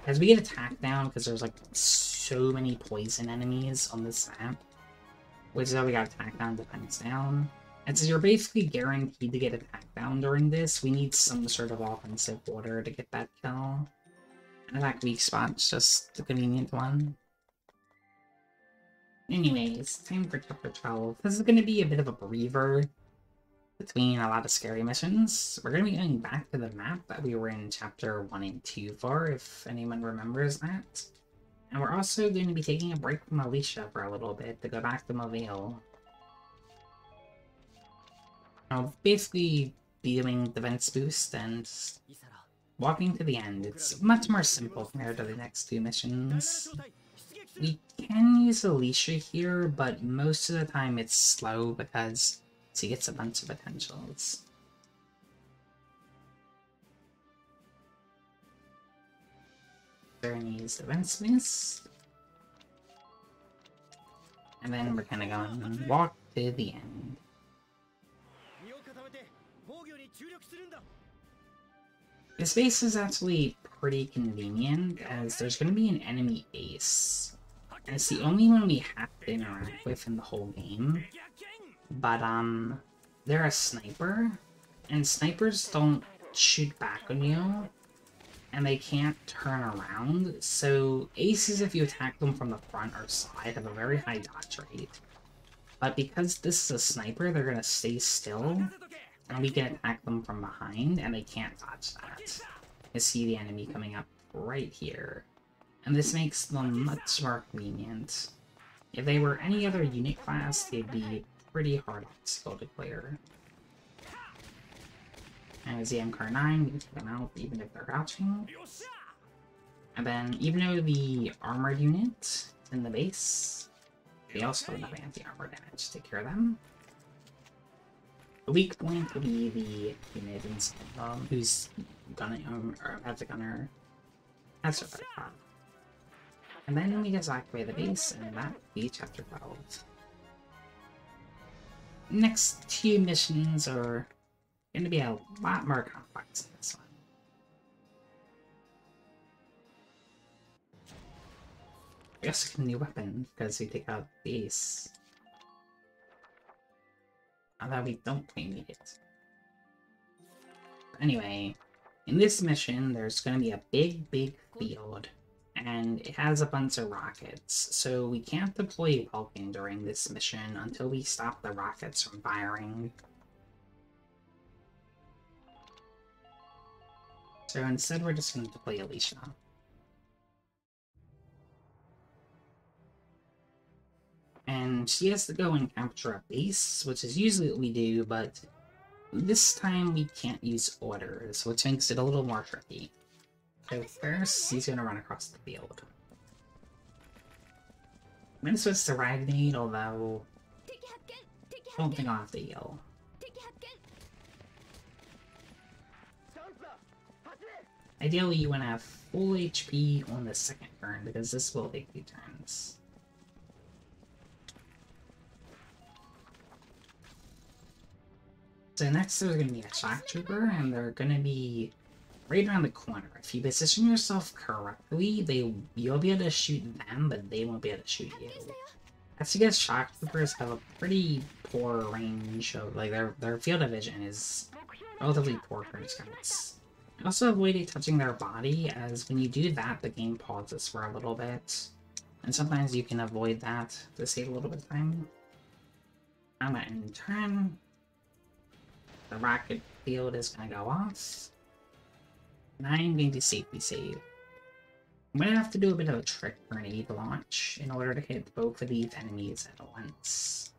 As we get attack down, because there's like so many poison enemies on this map. Which is why we got attack down, defense down. And since you're basically guaranteed to get attacked down during this, we need some sort of offensive order to get that kill. And that weak spot's just the convenient one. Anyways, time for chapter 12. This is going to be a bit of a breather between a lot of scary missions. We're going to be going back to the map that we were in chapter 1 and 2 for, if anyone remembers that. And we're also going to be taking a break from Alicia for a little bit to go back to Mobile. I'll basically be doing defense boost and walking to the end. It's much more simple compared to the next two missions. We can use Alicia here, but most of the time it's slow because she gets a bunch of potentials. Journey's defense boost. And then we're gonna go and walk to the end. This base is actually pretty convenient, as there's going to be an enemy ace. And it's the only one we have to interact with in the whole game. But, they're a sniper, and snipers don't shoot back on you, and they can't turn around, so aces, if you attack them from the front or side, have a very high dodge rate. But because this is a sniper, they're going to stay still, and we can attack them from behind, and they can't dodge that. You see the enemy coming up right here. And this makes them much more convenient. If they were any other unit class, they'd be pretty hard to clear. And as the MKar-9, we can take them out even if they're crouching. And then, even though the armored unit in the base, they also have enough anti-armor damage to take care of them. The weak point would be the unit who's gunning, or as a gunner, that's what I thought. And then we just activate the base, and that would be chapter 12. Next two missions are going to be a lot more complex than this one. We also get a new weapon because we take out the ace. Although we don't quite need it. Anyway, in this mission, there's going to be a big field, and it has a bunch of rockets, so we can't deploy Vulcan during this mission until we stop the rockets from firing. So instead, we're just going to deploy Alicia. And she has to go and capture a base, which is usually what we do, but this time we can't use orders, which makes it a little more tricky. So first, he's going to run across the field. I'm going to switch to Ragnade, although I don't think I'll have to heal. Ideally, you want to have full HP on the second turn, because this will take 2 turns. So next there's going to be a shock trooper, and they're going to be right around the corner. If you position yourself correctly, you'll be able to shoot them, but they won't be able to shoot you. That's because shock troopers have a pretty poor range of, like, their field of vision is relatively poor for scouts. Also avoid touching their body, as when you do that, the game pauses for a little bit. And sometimes you can avoid that to save a little bit of time. I'm going to end turn. The rocket field is going to go off. And I'm going to safety save. I'm going to have to do a bit of a trick grenade launch in order to hit both of these enemies at once.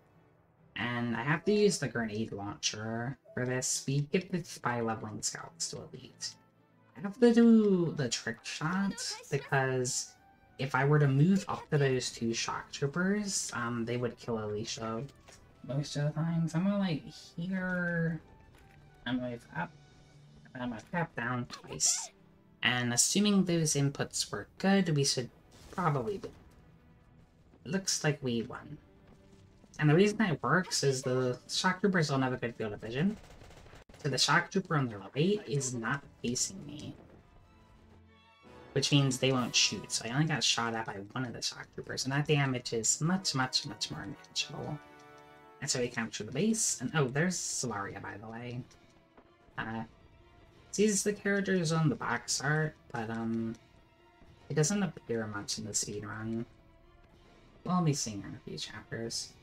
And I have to use the grenade launcher for this. We get this by leveling scouts to elite. I have to do the trick shot because if I were to move up to those 2 shock troopers, they would kill Alicia most of the time. So I'm gonna like here, I'm gonna move up, and I'm gonna tap down twice. And assuming those inputs were good, we should probably win. Looks like we won. And the reason that works is the shock troopers don't have a good field of vision. So the shock trooper on the right is not facing me. Which means they won't shoot. So I only got shot at by one of the shock troopers, and that damage is much more manageable. And so we capture the base, and oh, there's Solaria, by the way. Sees the characters on the box art, but it doesn't appear much in the speedrun. We'll be seeing her in a few chapters.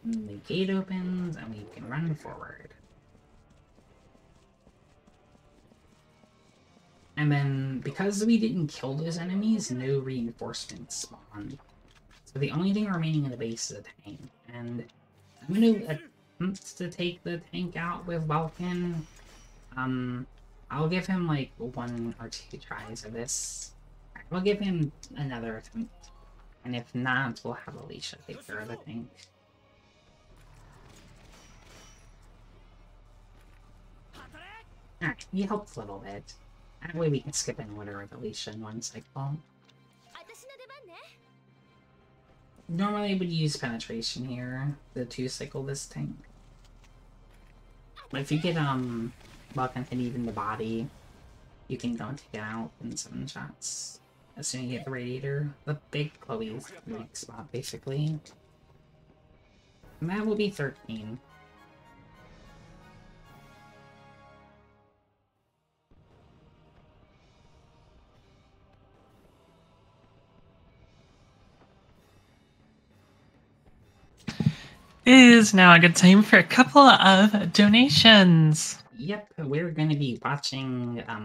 And the gate opens, and we can run forward. And then, because we didn't kill those enemies, no reinforcements spawned. So the only thing remaining in the base is a tank. And I'm going to attempt to take the tank out with Vulcan. I'll give him like 1 or 2 tries of this. We'll give him another attempt. And if not, we'll have Alicia take care of the tank. Alright, he helped a little bit. That way we can skip an order with Alicia in 1 cycle. Normally I would use penetration here, the 2 cycle this tank. But if you get Vulcan hit even the body, you can go and take it out in 7 shots. As soon as you get the radiator, the big Chloe's weak spot basically. And that will be 13. It is now a good time for a couple of donations. Yep, we're going to be watching a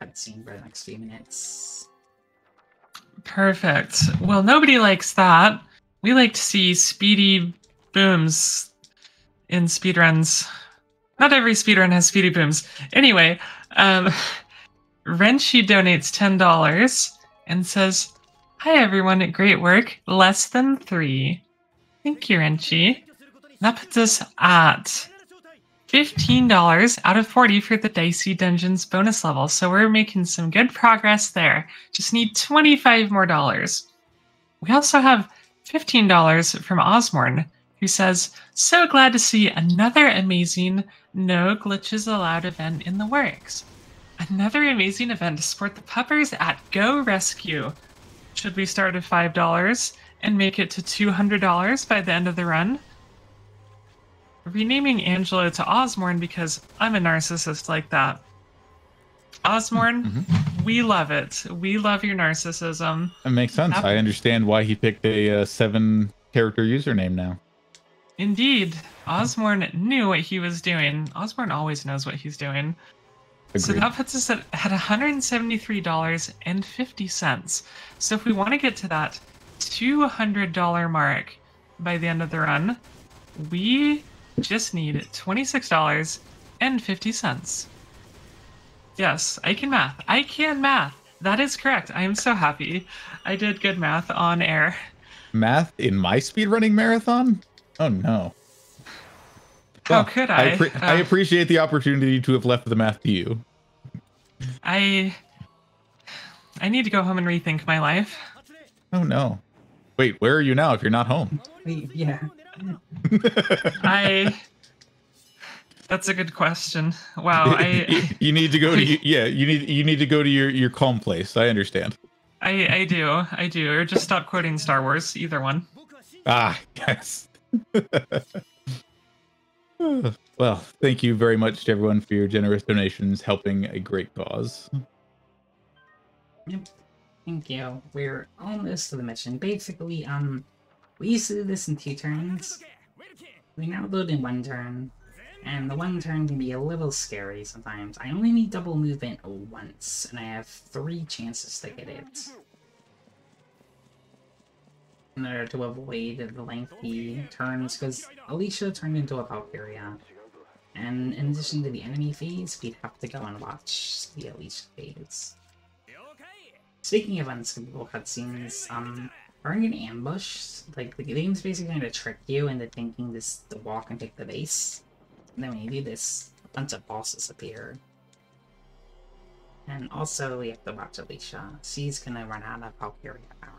cutscene for the next few minutes. Perfect. Well, nobody likes that. We like to see speedy booms in speedruns. Not every speedrun has speedy booms. Anyway, Renshi donates $10 and says, "Hi everyone, great work. Less than 3. Thank you, Renshi. That puts us at $15 out of 40 for the Dicey Dungeons bonus level, so we're making some good progress there. Just need 25 more dollars. We also have $15 from Osmorn, who says, "So glad to see another amazing No Glitches Allowed event in the works. Another amazing event to support the puppers at Go Rescue. Should we start at $5 and make it to $200 by the end of the run?" Renaming Angelo to Osmorn because I'm a narcissist like that. Osmorn, we love it. We love your narcissism. That makes sense. I understand why he picked a 7-character username now. Indeed. Osmorn knew what he was doing. Osmorn always knows what he's doing. Agreed. So that puts us at $173.50. So if we want to get to that $200 mark by the end of the run, we just need $26.50. Yes, I can math. I can math. That is correct. I am so happy. I did good math on air. Math in my speedrunning marathon? Oh no. How could I? I appreciate the opportunity to have left the math to you. I need to go home and rethink my life. Oh no. Wait, where are you now if you're not home? Yeah. That's a good question. Wow, you need to go to you need to go to your calm place. I understand. I do, or just stop quoting Star Wars. Either one. Ah, yes. Well, thank you very much to everyone for your generous donations, helping a great cause. Yep. Thank you. We're almost to the mission. Basically, we used to do this in 2 turns. We now load in 1 turn, and the 1 turn can be a little scary sometimes. I only need double movement once, and I have 3 chances to get it. In order to avoid the lengthy turns, because Alicia turned into a Valkyria. And in addition to the enemy phase, we'd have to go and watch the Alicia phase. Speaking of unskippable cutscenes, during an ambush, like, the game's basically going to trick you into thinking to walk and take the base. And then when you do this, a bunch of bosses appear. And also, we have to watch Alicia. She's gonna run out of Valkyria power.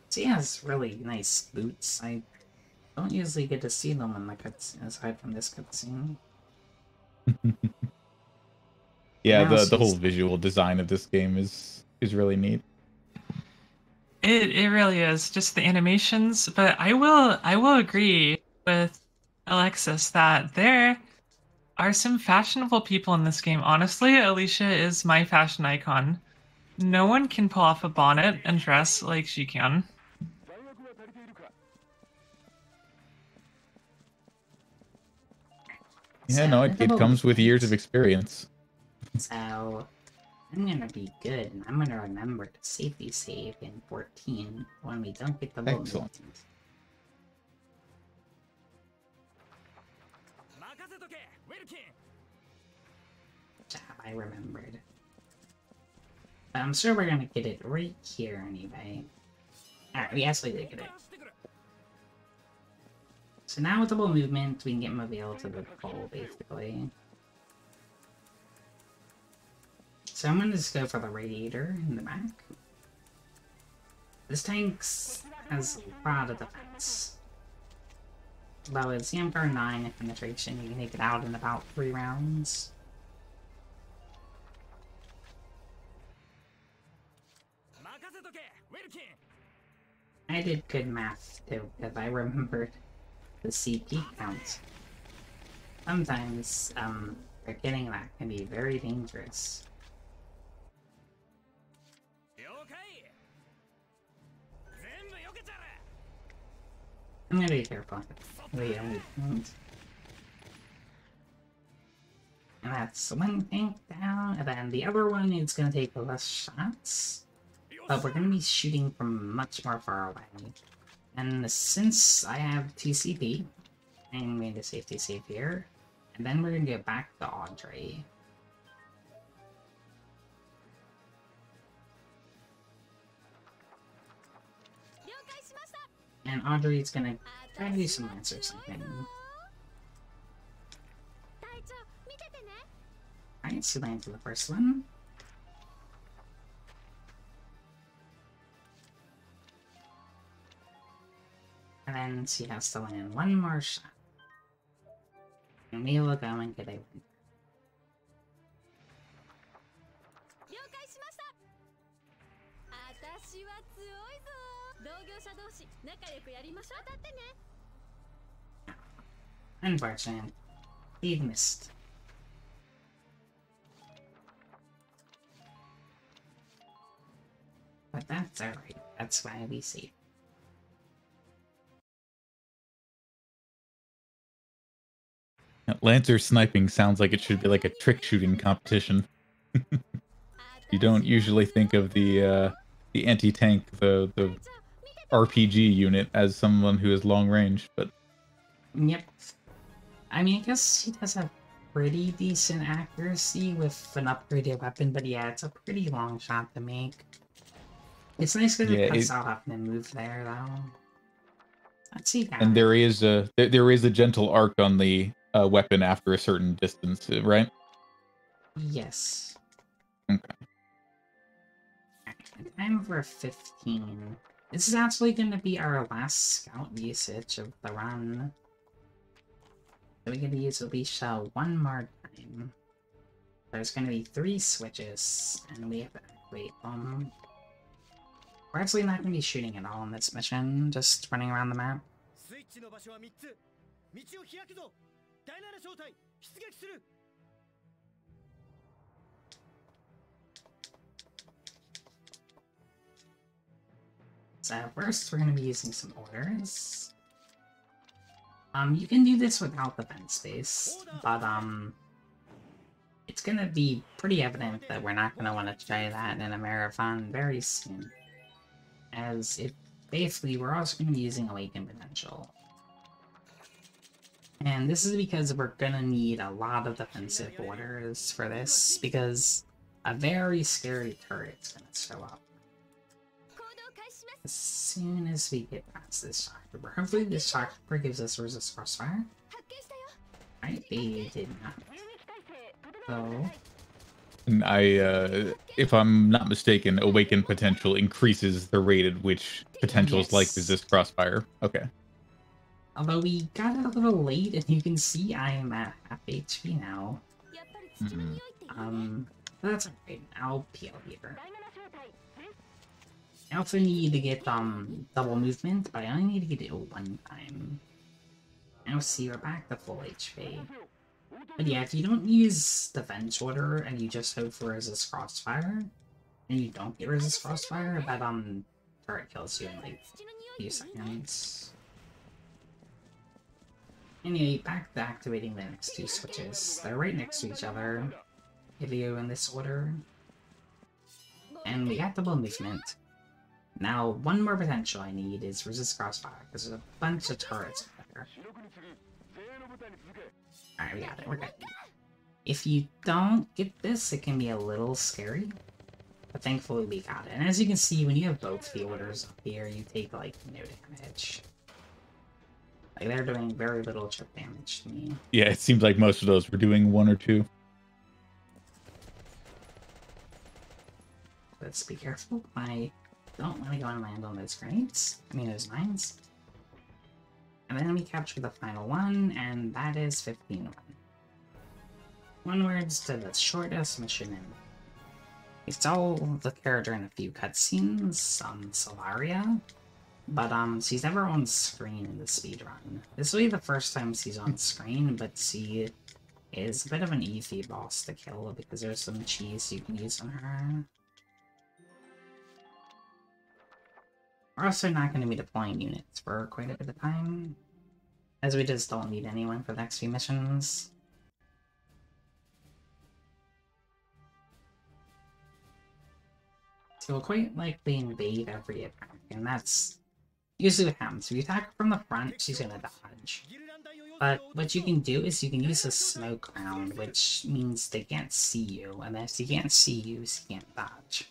She has really nice boots. I don't usually get to see them in the cutscene, aside from this cutscene. Yeah, Now the whole she's- visual design of this game is really neat. It really is just the animations, but I will agree with Alexis that there are some fashionable people in this game. Honestly, Alicia is my fashion icon. No one can pull off a bonnet and dress like she can. Yeah, So, no, the it double comes with years of movement. experience. So I'm gonna be good, and I'm gonna remember to safety save in 14 when we don't get double Excellent. movement. I remembered. But I'm sure we're gonna get it right here anyway. Alright, we actually did get it. So now with double movement, we can get Mobile to the pole, basically. So I'm gonna just go for the radiator in the back. This tank has a lot of defense. Though it's Emperor 9 penetration, you can take it out in about 3 rounds. I did good math too, because I remembered the CP count. Sometimes, forgetting that can be very dangerous. I'm gonna be careful. Wait, and that's one tank down, and then the other one is gonna take less shots. But we're gonna be shooting from much more far away. And since I have TCP, I'm going to safety save here. And then we're gonna go back to Audrey. And Audrey's gonna try to do some Lance or something. Alright, so land for the first one. And then she has to land one more shot. And we will go and get a win. Unfortunate. He missed. But that's alright. That's why we see. Lancer sniping sounds like it should be like a trick shooting competition. You don't usually think of the anti-tank, the RPG unit as someone who is long range, but Yep. I mean, I guess he does have pretty decent accuracy with an upgraded weapon, but yeah, it's a pretty long shot to make. It's nice because Yeah, it cuts it- out up and move there, though. Let's see that. and there is a gentle arc on the weapon after a certain distance, right? Yes. Okay. Alright, time for 15. This is actually going to be our last scout usage of the run. So we're going to use Alicia one more time. There's going to be 3 switches, and we have to activate them. We're actually not going to be shooting at all in this mission, just running around the map. So first, we're going to be using some orders. You can do this without the vent space, but it's going to be pretty evident that we're not going to want to try that in a marathon very soon. As it basically, we're also going to be using Awaken Potential. And this is because we're going to need a lot of defensive orders for this, because a very scary turret's going to show up. As soon as we get past this shock, hopefully this shock gives us resist crossfire. Right, they did not. So, And if I'm not mistaken, Awaken Potential increases the rate at which potentials like Yes. resist crossfire. Okay. although we got it a little late, and you can see I am at half HP now. That's alright. I'll PL here. I also need to get double movement, but I only need to get it one time. Now see, we're back to full HP. But yeah, if you don't use Defense Order and you just hope for Resist Crossfire, and you don't get Resist Crossfire, that turret kills you in like a few seconds. Anyway, back to activating the next two switches. They're right next to each other, if you go in this order. And we got double movement. Now, one more potential I need is Resist Crossfire, because there's a bunch of turrets there. Alright, we got it, we're good. If you don't get this, it can be a little scary, but thankfully we got it. And as you can see, when you have both the orders up here, you take, like, no damage. Like, they're doing very little chip damage to me. Yeah, it seems like most of those were doing 1 or 2. Let's be careful. I don't want to go and land on those grenades. I mean, those mines. And then we capture the final one, and that is 15-1. Onwards to the shortest mission in. We saw the character in a few cutscenes, Solaria, but she's never on screen in the speedrun. This will be the first time she's on screen, but she is a bit of an easy boss to kill because there's some cheese you can use on her. We're also not going to be deploying units for quite a bit of time, as we just don't need anyone for the next few missions. So we'll quite likely invade every attack, and that's usually what happens. If you attack her from the front, she's going to dodge. But what you can do is you can use a smoke round, which means they can't see you, and if she can't see you, she can't dodge.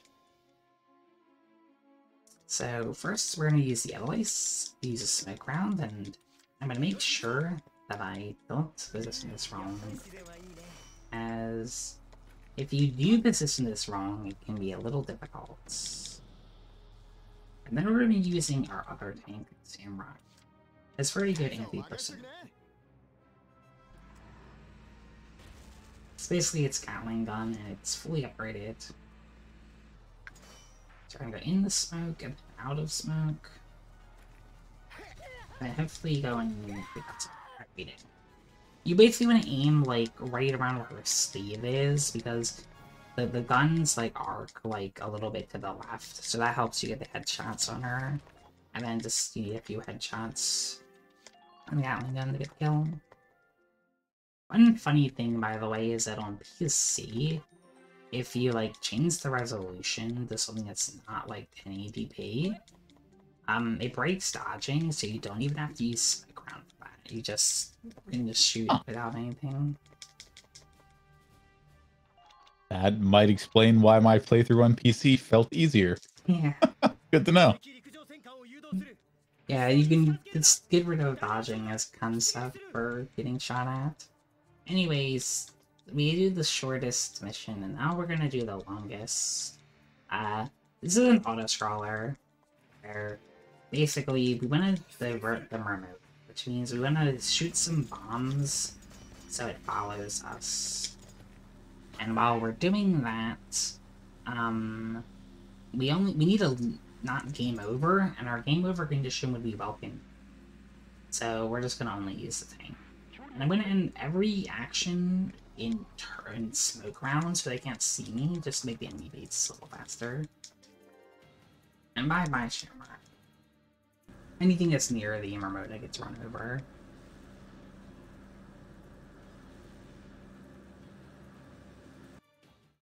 So first we're going to use the Edelweiss, use a smoke round, and I'm going to make sure that I don't position this wrong, as if you do position this wrong, it can be a little difficult. And then we're going to be using our other tank, Samrock. It's very good anti-personnel. It's basically its Gatling gun, and it's fully upgraded. So we're going to go in the smoke and out of smoke. And hopefully go and get some reading. You basically want to aim like right around where her sleeve is, because the guns like arc like a little bit to the left, so that helps you get the headshots on her. And then just you need a few headshots on the Gatling gun to get the kill. One funny thing, by the way, is that on PC, if you like change the resolution to something that's not like 1080p, it breaks dodging, so you don't even have to use smoke round for that. You can just shoot without anything. That might explain why my playthrough on PC felt easier. Yeah. Good to know. Yeah, you can just get rid of dodging as concept for getting shot at. Anyways, we do the shortest mission, and now we're gonna do the longest. This is an auto-scroller, where basically we want to divert the remote, which means we want to shoot some bombs so it follows us. And while we're doing that, we need to not game over, and our game over condition would be welcome. So we're just gonna only use the tank. And I'm gonna end every action in turn smoke rounds so they can't see me, just to make the enemy beats a little faster. And bye-bye, Shamrock. Anything that's near the remote that gets run over.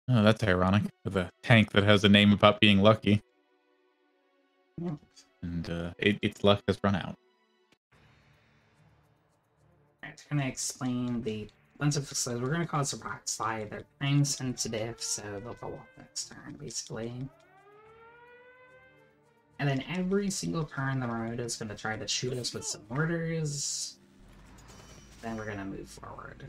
Oh, that's ironic. With a tank that has a name about being lucky. Yep. And its luck has run out. Alright, I'm gonna explain the bunch of facilities. We're gonna cause a rock slide. They're time sensitive, so they'll go off next turn, basically. And then every single turn, the remote is gonna try to shoot us with some mortars. Then we're gonna move forward.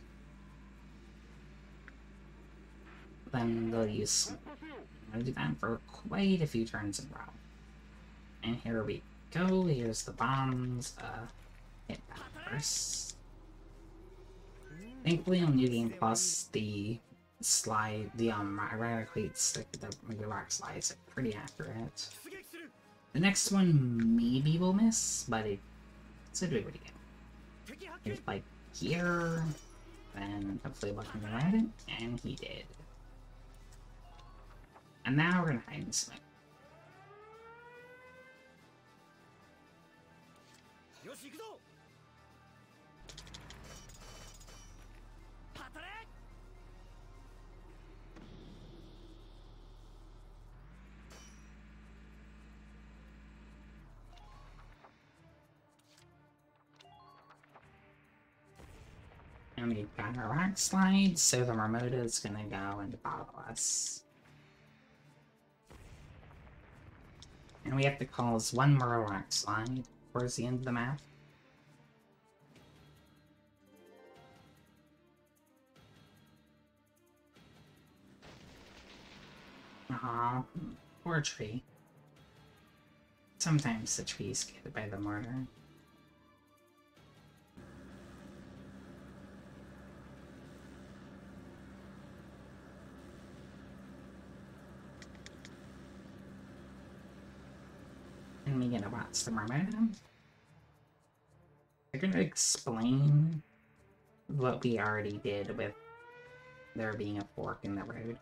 Then they'll use. I'm gonna do that for quite a few turns in a row. And here we go. Here's the bombs. Hit that first. Thankfully on New Game Plus, the slide, the radically stick, the rock slides are pretty accurate. The next one maybe will miss, but it's a doing pretty good. He's like here, then hopefully looking around it, and he did. And now we're gonna hide in smoke. And we've got our rock slide, so the Marmota is gonna go and bottle us. And we have to cause one more rock slide towards the end of the map. Aw, poor tree. Sometimes the trees get hit by the mortar. And we get to watch the Marmota. I'm gonna explain what we already did with there being a fork in the road.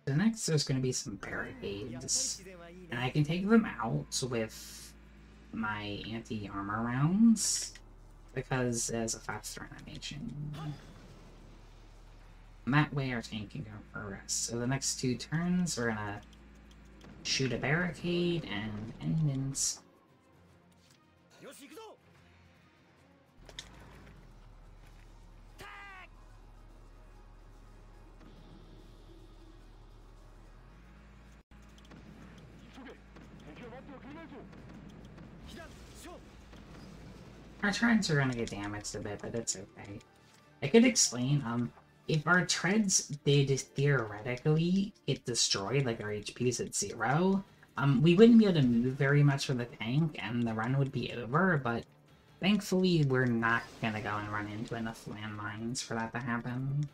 So next there's going to be some barricades, and I can take them out with my anti-armor rounds, because it has a faster animation. And that way our tank can go for a rest. So the next 2 turns we're gonna shoot a barricade and endings. Our treads are gonna get damaged a bit, but it's okay. I could explain, if our treads did theoretically get destroyed, like our HP is at 0, we wouldn't be able to move very much for the tank, and the run would be over, but thankfully we're not gonna go and run into enough landmines for that to happen.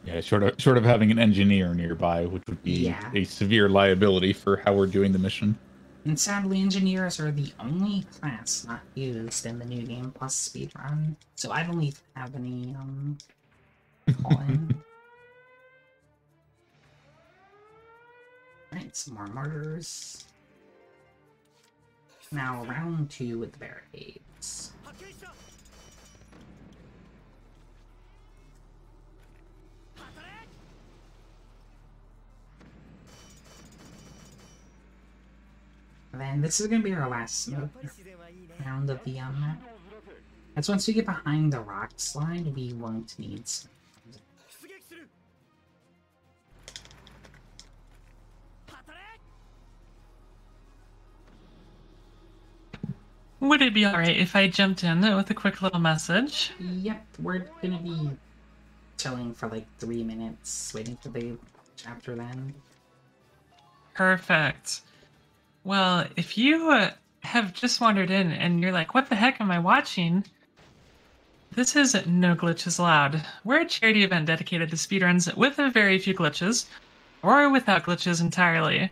Yeah, short of having an engineer nearby, which would be a severe liability for how we're doing the mission. And sadly, engineers are the only class not used in the New Game Plus speedrun, so I don't even have any, call-in. Alright, some more mortars. Now, round 2 with the barricades. And then this is going to be our last round of the map. As once we get behind the rock slide, we won't need some. Would it be alright if I jumped in with a quick little message? Yep, we're gonna be chilling for like 3 minutes, waiting for the chapter then. Perfect. Well, if you have just wandered in and you're like, what the heck am I watching? This is No Glitches Allowed. We're a charity event dedicated to speedruns with a very few glitches, or without glitches entirely.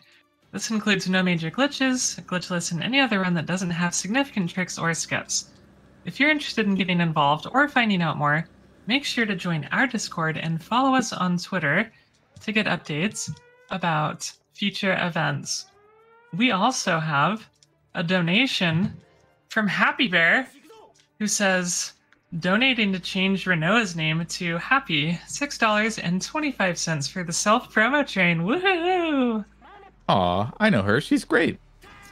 This includes no major glitches, glitchless, and any other run that doesn't have significant tricks or skips. If you're interested in getting involved or finding out more, make sure to join our Discord and follow us on Twitter to get updates about future events. We also have a donation from Happy Bear, who says, donating to change Renault's name to Happy, $6.25 for the self-promo train. Woohoo! Aw, I know her. She's great.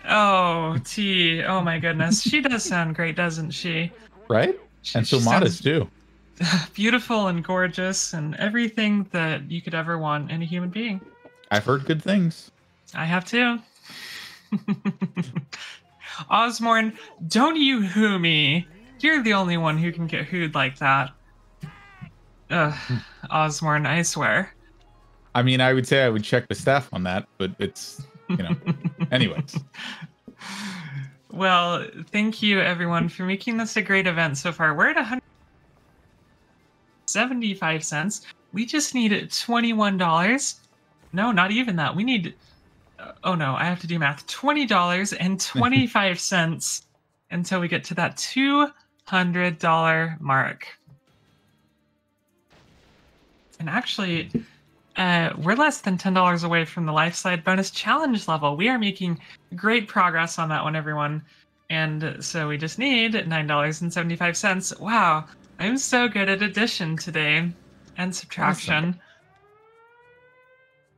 Oh, T. Oh my goodness. She does sound great, doesn't she? Right? And so modest, too. Beautiful and gorgeous and everything that you could ever want in a human being. I've heard good things. I have too. Osmorn, don't you hoo me. You're the only one who can get hooed like that. Ugh, Osmorn, I swear. I mean, I would say I would check the staff on that, but it's, Anyways. Well, thank you everyone for making this a great event so far. We're at 175 cents. We just need $21. No, not even that. We need oh no, I have to do math. $20.25 until we get to that $200 mark. And actually, we're less than $10 away from the Lifeslide bonus challenge level. We are making great progress on that one, everyone. And so we just need $9.75. Wow, I'm so good at addition today and subtraction. Awesome.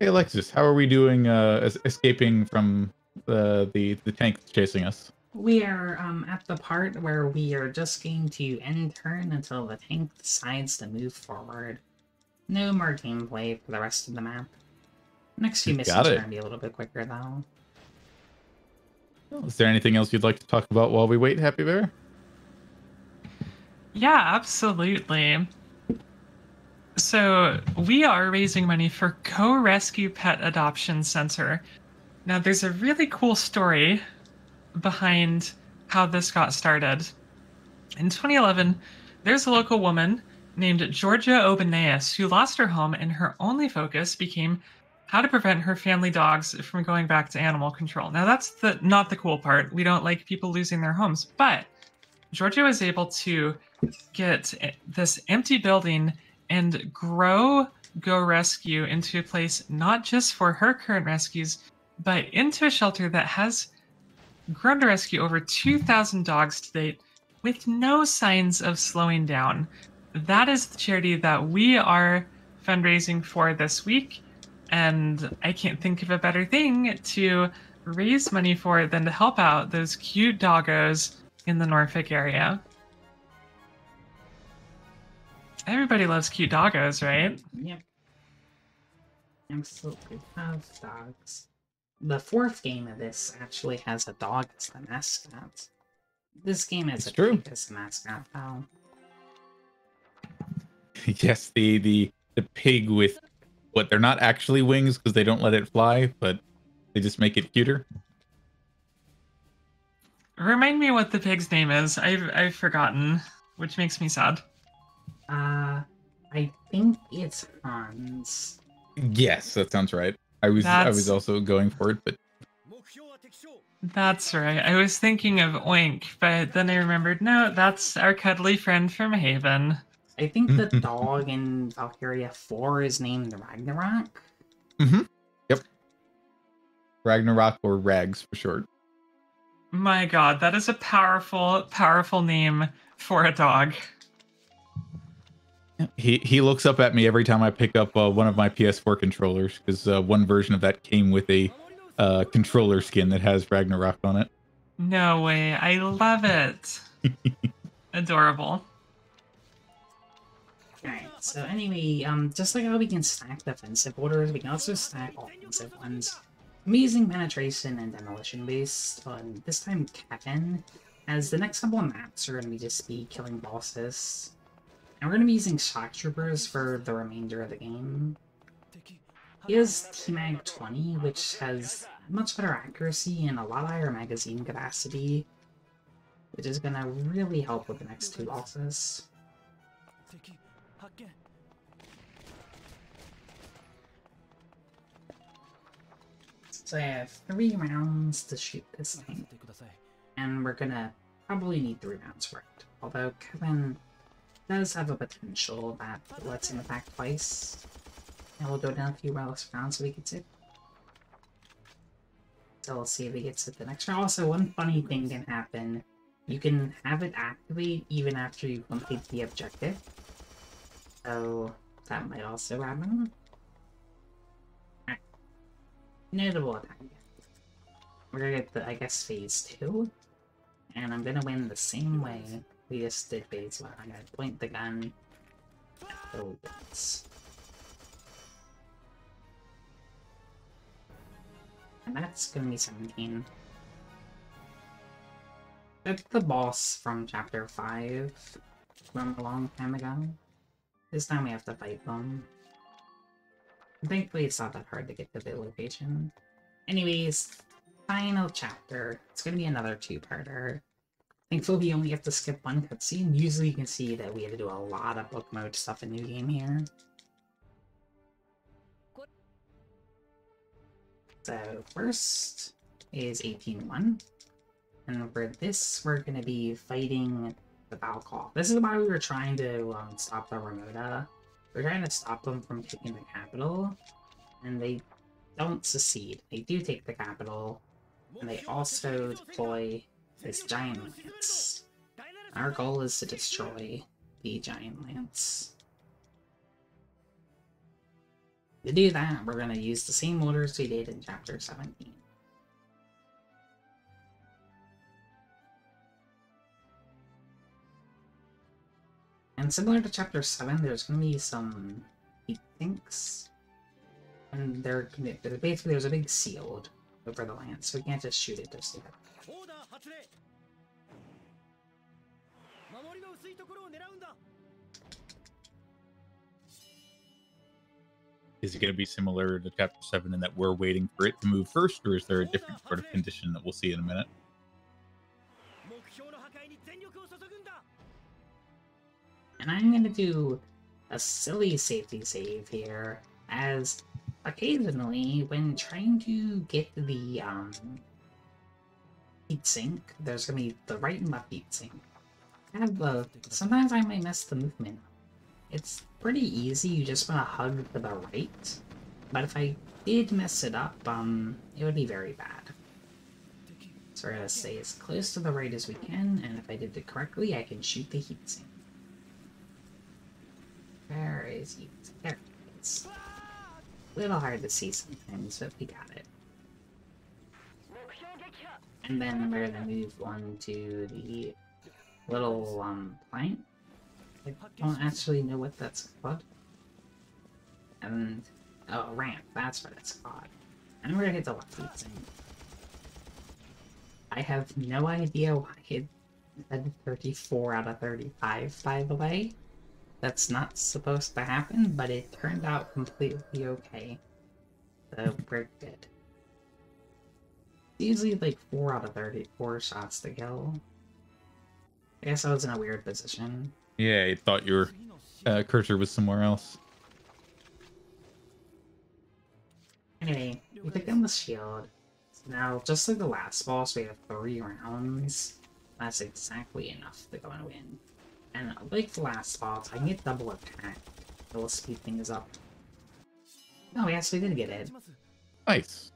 Hey Alexis, how are we doing escaping from the tank chasing us? We are at the part where we are just going to end turn until the tank decides to move forward. No more gameplay for the rest of the map. Next few missions are going to be a little bit quicker though. Is there anything else you'd like to talk about while we wait, Happy Bear? Yeah, absolutely. So we are raising money for Co-Rescue Pet Adoption Center. Now there's a really cool story behind how this got started. In 2011, there's a local woman named Georgia Obaneus who lost her home, and her only focus became how to prevent her family dogs from going back to animal control. Now that's not the cool part. We don't like people losing their homes, but Georgia was able to get this empty building and grow Go Rescue into a place not just for her current rescues, but into a shelter that has grown to rescue over 2,000 dogs to date with no signs of slowing down. That is the charity that we are fundraising for this week, and I can't think of a better thing to raise money for than to help out those cute doggos in the Norfolk area. Everybody loves cute doggos, right? Yep. Absolutely love dogs. The fourth game of this actually has a dog as the mascot. This game is a pig as the mascot, though. Yes, the pig with what they're not actually wings because they don't let it fly, but they just make it cuter. Remind me what the pig's name is. I've forgotten, which makes me sad. I think it's Hans. Yes, that sounds right. I was also going for it, but that's right. I was thinking of Oink, but then I remembered, no, that's our cuddly friend from Haven. I think the dog in Valkyria 4 is named Ragnarok. Mm-hmm. Yep. Ragnarok, or Rags for short. My god, that is a powerful, powerful name for a dog. He looks up at me every time I pick up one of my PS4 controllers, because one version of that came with a controller skin that has Ragnarok on it. No way. I love it. Adorable. Alright, so anyway, just like how we can stack defensive orders, we can also stack offensive ones. I'm using penetration and demolition based on this time Kevin, as the next couple of maps are going to be just killing bosses. And we're going to be using shock troopers for the remainder of the game. He has T-Mag 20, which has much better accuracy and a lot higher magazine capacity, which is going to really help with the next two bosses. So I have 3 rounds to shoot this thing, and we're gonna probably need 3 rounds for it. Although Kevin does have a potential that lets him attack twice, and we'll go down a few rounds so we can see. So let's see if he gets it the next round. Also, one funny thing can happen. You can have it activate even after you complete the objective. So that might also happen. Alright. Notable attack. We're gonna get the, I guess, phase 2. And I'm gonna win the same way we just did phase 1. I'm gonna point the gun at the weapons. And that's gonna be 17. That's the boss from chapter 5 from a long time ago. This time we have to fight them. Thankfully it's not that hard to get to the location. Anyways, final chapter. It's gonna be another two-parter. Thankfully, we only have to skip one cutscene. Usually you can see that we have to do a lot of book mode stuff in New Game here. So first is 18-1. And for this, we're going to be fighting the Valkov. This is why we were trying to stop the Remoda. We're trying to stop them from taking the capital. And they don't succeed. They do take the capital. And they also deploy this giant lance. Our goal is to destroy the giant lance. To do that, we're going to use the same orders we did in Chapter 17. And similar to Chapter 7, there's going to be some heat sinks. And basically there's a big shield over the lance, so we can't just shoot it just yet. Is it going to be similar to Chapter 7 in that we're waiting for it to move first, or is there a different sort of condition that we'll see in a minute? And I'm going to do a silly safety save here, as occasionally, when trying to get the heatsink, there's going to be the right and left heatsink. Sometimes I might mess the movement. It's pretty easy, you just want to hug to the right, but if I did mess it up, it would be very bad. So we're going to stay as close to the right as we can, and if I did it correctly, I can shoot the heatsink. Where is he? There it is. A little hard to see sometimes, but we got it. And then we're gonna move on to the little plank. I don't actually know what that's called. And oh, ramp, that's what it's called. And we're gonna hit the left heatsink. I have no idea why it said 34 out of 35, by the way. That's not supposed to happen, but it turned out completely okay. So we're good. Usually like 4 out of 34 shots to kill. I guess I was in a weird position. Yeah, I thought your cursor was somewhere else. Anyway, we took down the shield. Now, just like the last boss, we have 3 rounds. That's exactly enough to go and win. And like the last boss, I can get double attack. That will speed things up. No, we actually did get it. Nice.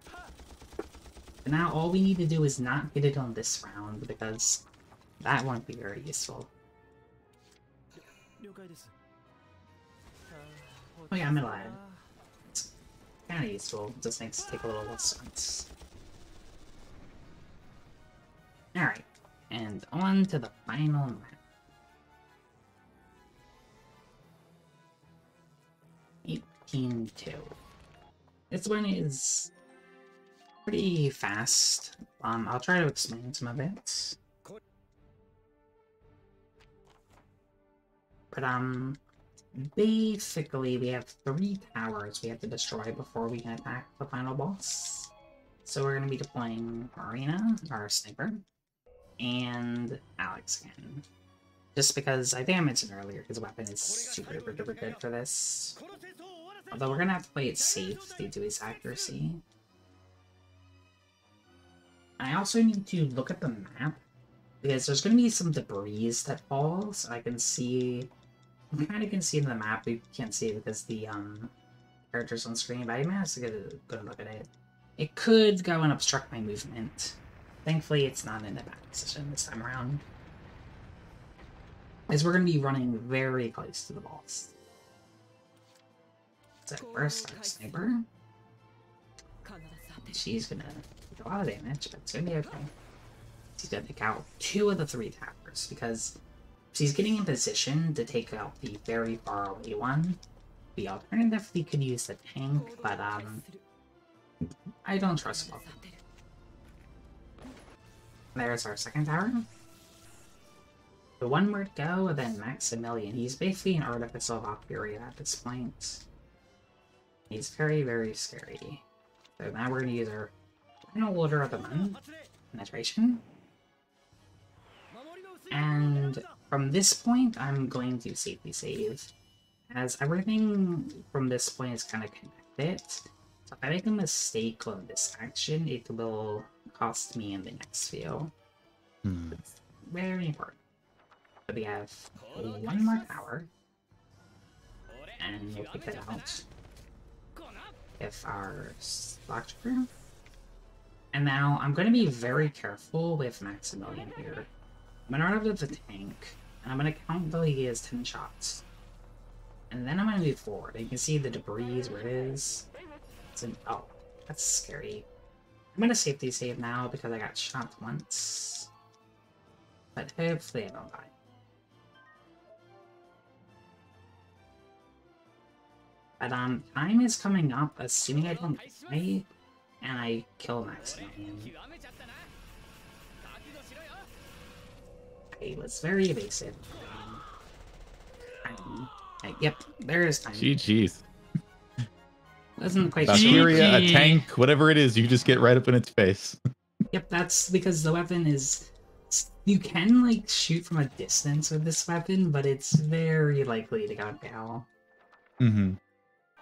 But now all we need to do is not get it on this round, because that won't be very useful. Oh yeah, I'm alive. It's kind of useful, just needs to take a little less strength. Alright, and on to the final map. 18-2. This one is pretty fast. I'll try to explain some of it. But, basically we have 3 towers we have to destroy before we can attack the final boss. So we're going to be deploying Marina, our sniper, and Alex again. Just because, I think I mentioned earlier, his weapon is super duper good for this. Although we're going to have to play it safe due to his accuracy. I also need to look at the map, because there's going to be some debris that falls. I can see... I kind of can see in the map, we can't see it because the character's on screen, but I managed to get a good look at it. It could go and obstruct my movement. Thankfully, it's not in a bad position this time around. As we're going to be running very close to the boss. So first, our sniper. She's going to take a lot of damage, but it's going to be okay. She's going to take out 2 of the 3 towers, because she's getting in position to take out the very far away one. We alternatively could use the tank, but I don't trust both. There's our second tower. The one more to go, then Maximilian. He's basically an artificial Valkyria at this point. He's very, very scary. So now we're going to use our Final Order of the Month, Penetration. And from this point, I'm going to safety save, as everything from this point is kind of connected. So if I make a mistake on this action, it will cost me in the next field. It's very important. So we have one more tower, and we'll pick it out with our Slotcher. And now I'm going to be very careful with Maximilian here. I'm going to run over to the tank, and I'm going to count until he has 10 shots. And then I'm going to move forward. You can see the debris where it is. Oh, that's scary. I'm going to safety save now because I got shot once. But hopefully I don't die. But time is coming up, assuming I don't die, and I kill Maximilian. It was very evasive. Yep, there is time. GG's. Wasn't quite Valkyria, a tank, whatever it is, you just get right up in its face. Yep, that's because the weapon is... You can, like, shoot from a distance with this weapon, but it's very likely to go down. Mm-hmm.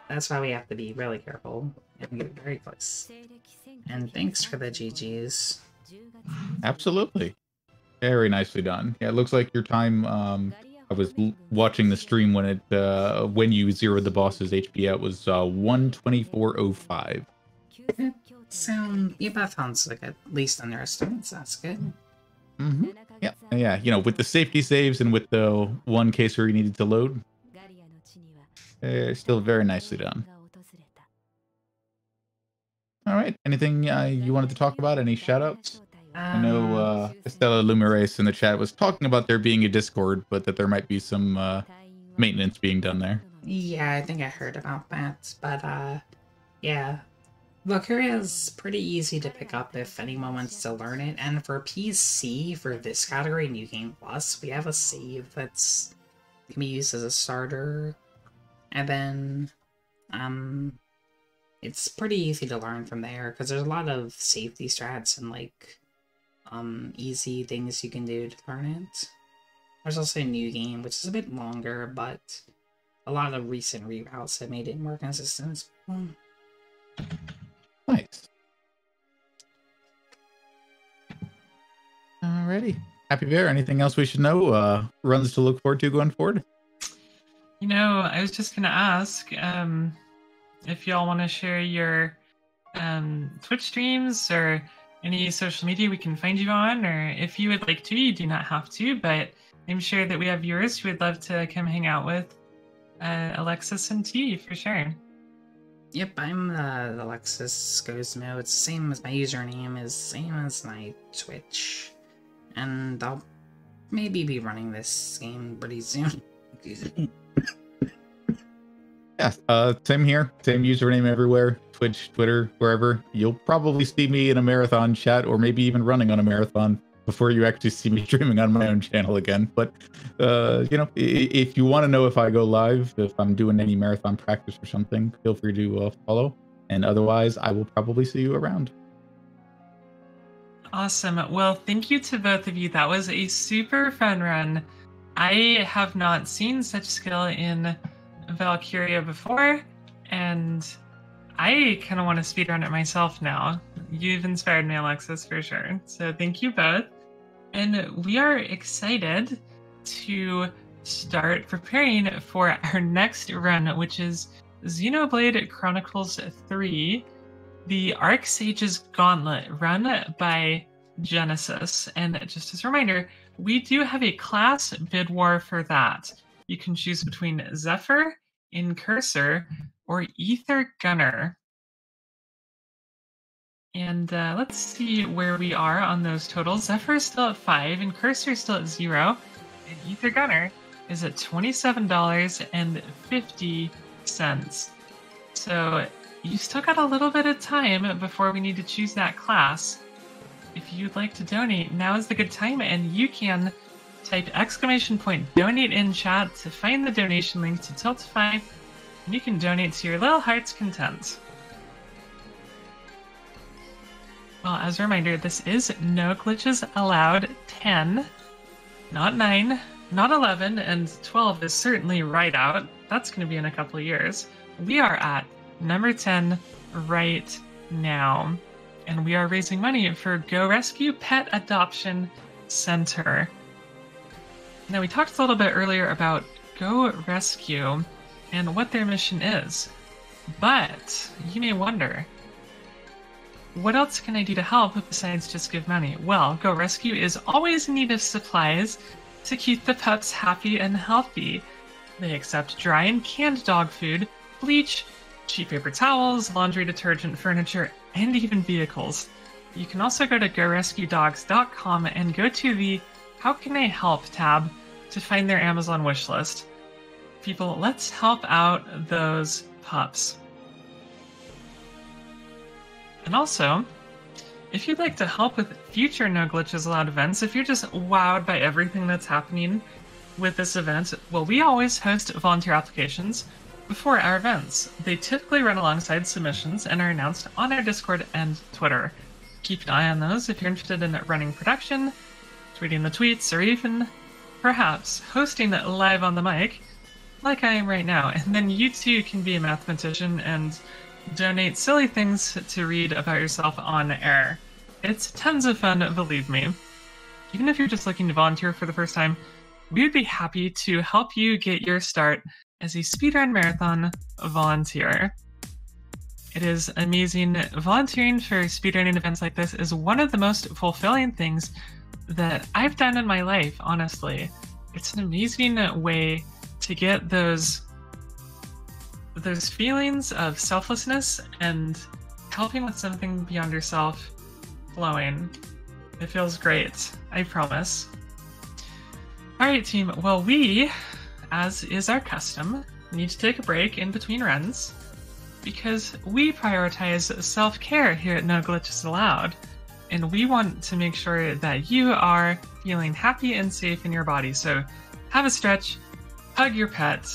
That's why we have to be really careful and get very close. And thanks for the GGs. Absolutely. Very nicely done. Yeah, it looks like your time, I was watching the stream when it, when you zeroed the boss's HP out was 124.05. Yeah, that sounds like at least underestimates. That's good. Mm-hmm. Yeah, yeah. You know, with the safety saves and with the one case where you needed to load, still very nicely done. All right. Anything you wanted to talk about? Any shoutouts? I know Estella Lumares in the chat was talking about there being a Discord, but that there might be some maintenance being done there. Yeah, I think I heard about that. But yeah. Valkyria is pretty easy to pick up if anyone wants to learn it. And for PC, for this category, New Game Plus, we have a save that's can be used as a starter. And then, it's pretty easy to learn from there, because there's a lot of safety strats and, like, easy things you can do to learn it. There's also a new game, which is a bit longer, but a lot of recent reroutes have made it more consistent. Nice. Alrighty. Happy Bear, anything else we should know? Runs to look forward to going forward? You know, I was just going to ask if y'all want to share your Twitch streams or any social media we can find you on, or if you would like to, you do not have to, but I'm sure that we have viewers who would love to come hang out with Alexis and T for sure. Yep, I'm Alexis Gozmo. It's the same as my username, is same as my Twitch. And I'll maybe be running this game pretty soon. Yeah, same here. Same username everywhere. Twitch, Twitter, wherever. You'll probably see me in a marathon chat, or maybe even running on a marathon before you actually see me streaming on my own channel again. But, you know, if you want to know if I go live, if I'm doing any marathon practice or something, feel free to follow. And otherwise, I will probably see you around. Awesome. Well, thank you to both of you. That was a super fun run. I have not seen such skill in Valkyria before, and I kind of want to speedrun it myself now. You've inspired me, Alexis, for sure. So thank you both. And we are excited to start preparing for our next run, which is Xenoblade Chronicles 3, the Arc Sage's Gauntlet, run by Genesis. And just as a reminder, we do have a class bid war for that. You can choose between Zephyr, Incursor, or Aether Gunner. And let's see where we are on those totals. Zephyr is still at 5, Incursor is still at 0, and Aether Gunner is at $27.50. So you still got a little bit of time before we need to choose that class. If you'd like to donate, now is the good time, and you can type !donate in chat to find the donation link to Tiltify, and you can donate to your little heart's content. Well, as a reminder, this is No Glitches Allowed 10, not 9, not 11, and 12 is certainly right out. That's going to be in a couple of years. We are at number 10 right now, and we are raising money for Go Rescue Pet Adoption Center. Now, we talked a little bit earlier about Go Rescue and what their mission is, but you may wonder, what else can I do to help besides just give money? Well, Go Rescue is always in need of supplies to keep the pups happy and healthy. They accept dry and canned dog food, bleach, cheap paper towels, laundry detergent, furniture, and even vehicles. You can also go to GoRescueDogs.com and go to the How Can I Help tab to find their Amazon wish list. People, let's help out those pups. And also, if you'd like to help with future No Glitches Allowed events, if you're just wowed by everything that's happening with this event, well, we always host volunteer applications before our events. They typically run alongside submissions and are announced on our Discord and Twitter. Keep an eye on those if you're interested in running production, tweeting the tweets, or even perhaps hosting live on the mic, like I am right now. And then you too can be a mathematician and donate silly things to read about yourself on air. It's tons of fun, believe me. Even if you're just looking to volunteer for the first time, we would be happy to help you get your start as a speedrun marathon volunteer. It is amazing. Volunteering for speedrunning events like this is one of the most fulfilling things that I've done in my life, honestly. It's an amazing way to get those feelings of selflessness and helping with something beyond yourself flowing. It feels great, I promise. Alright team, well we, as is our custom, need to take a break in between runs because we prioritize self-care here at No Glitches Allowed, and we want to make sure that you are feeling happy and safe in your body. So have a stretch, hug your pet,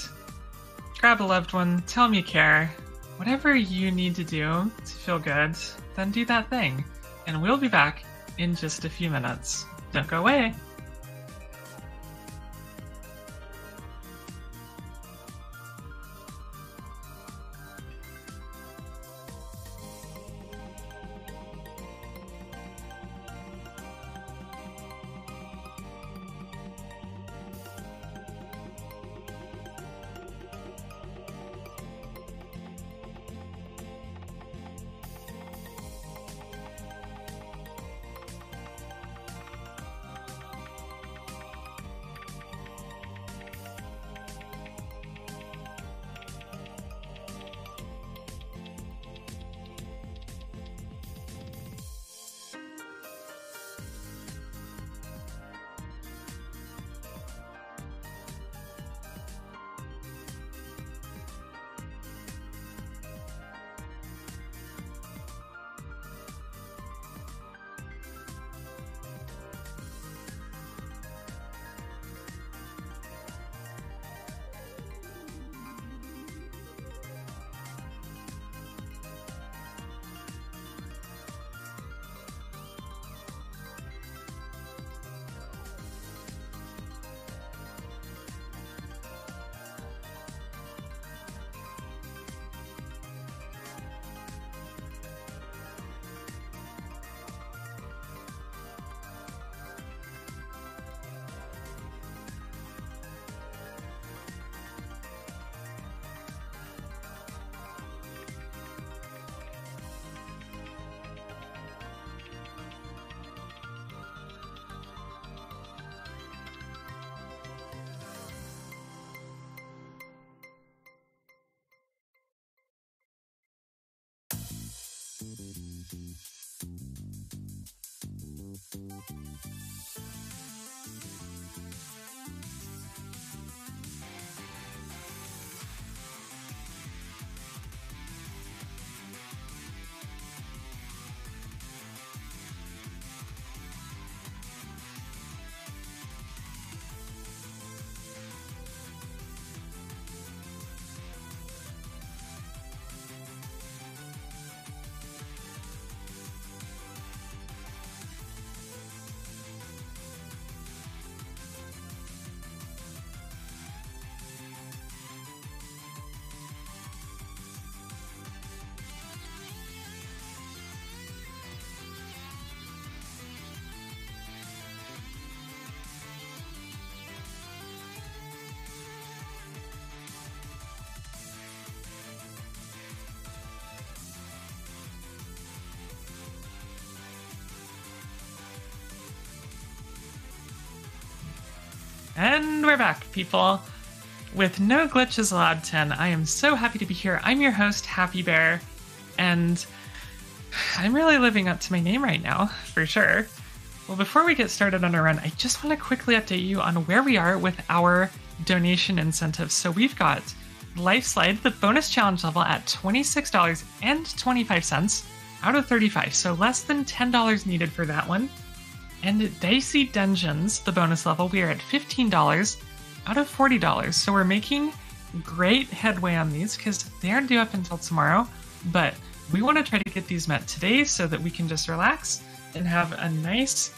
grab a loved one, tell them you care. Whatever you need to do to feel good, then do that thing. And we'll be back in just a few minutes. Don't go away. And we're back, people. With no glitches allowed 10, I am so happy to be here. I'm your host, Happy Bear, and I'm really living up to my name right now, for sure. Well, before we get started on our run, I just want to quickly update you on where we are with our donation incentives. So we've got Life Slide, the bonus challenge level, at $26.25 out of 35, so less than $10 needed for that one. And Dicey Dungeons, the bonus level, we are at $15 out of $40, so we're making great headway on these because they aren't due up until tomorrow, but we want to try to get these met today so that we can just relax and have a nice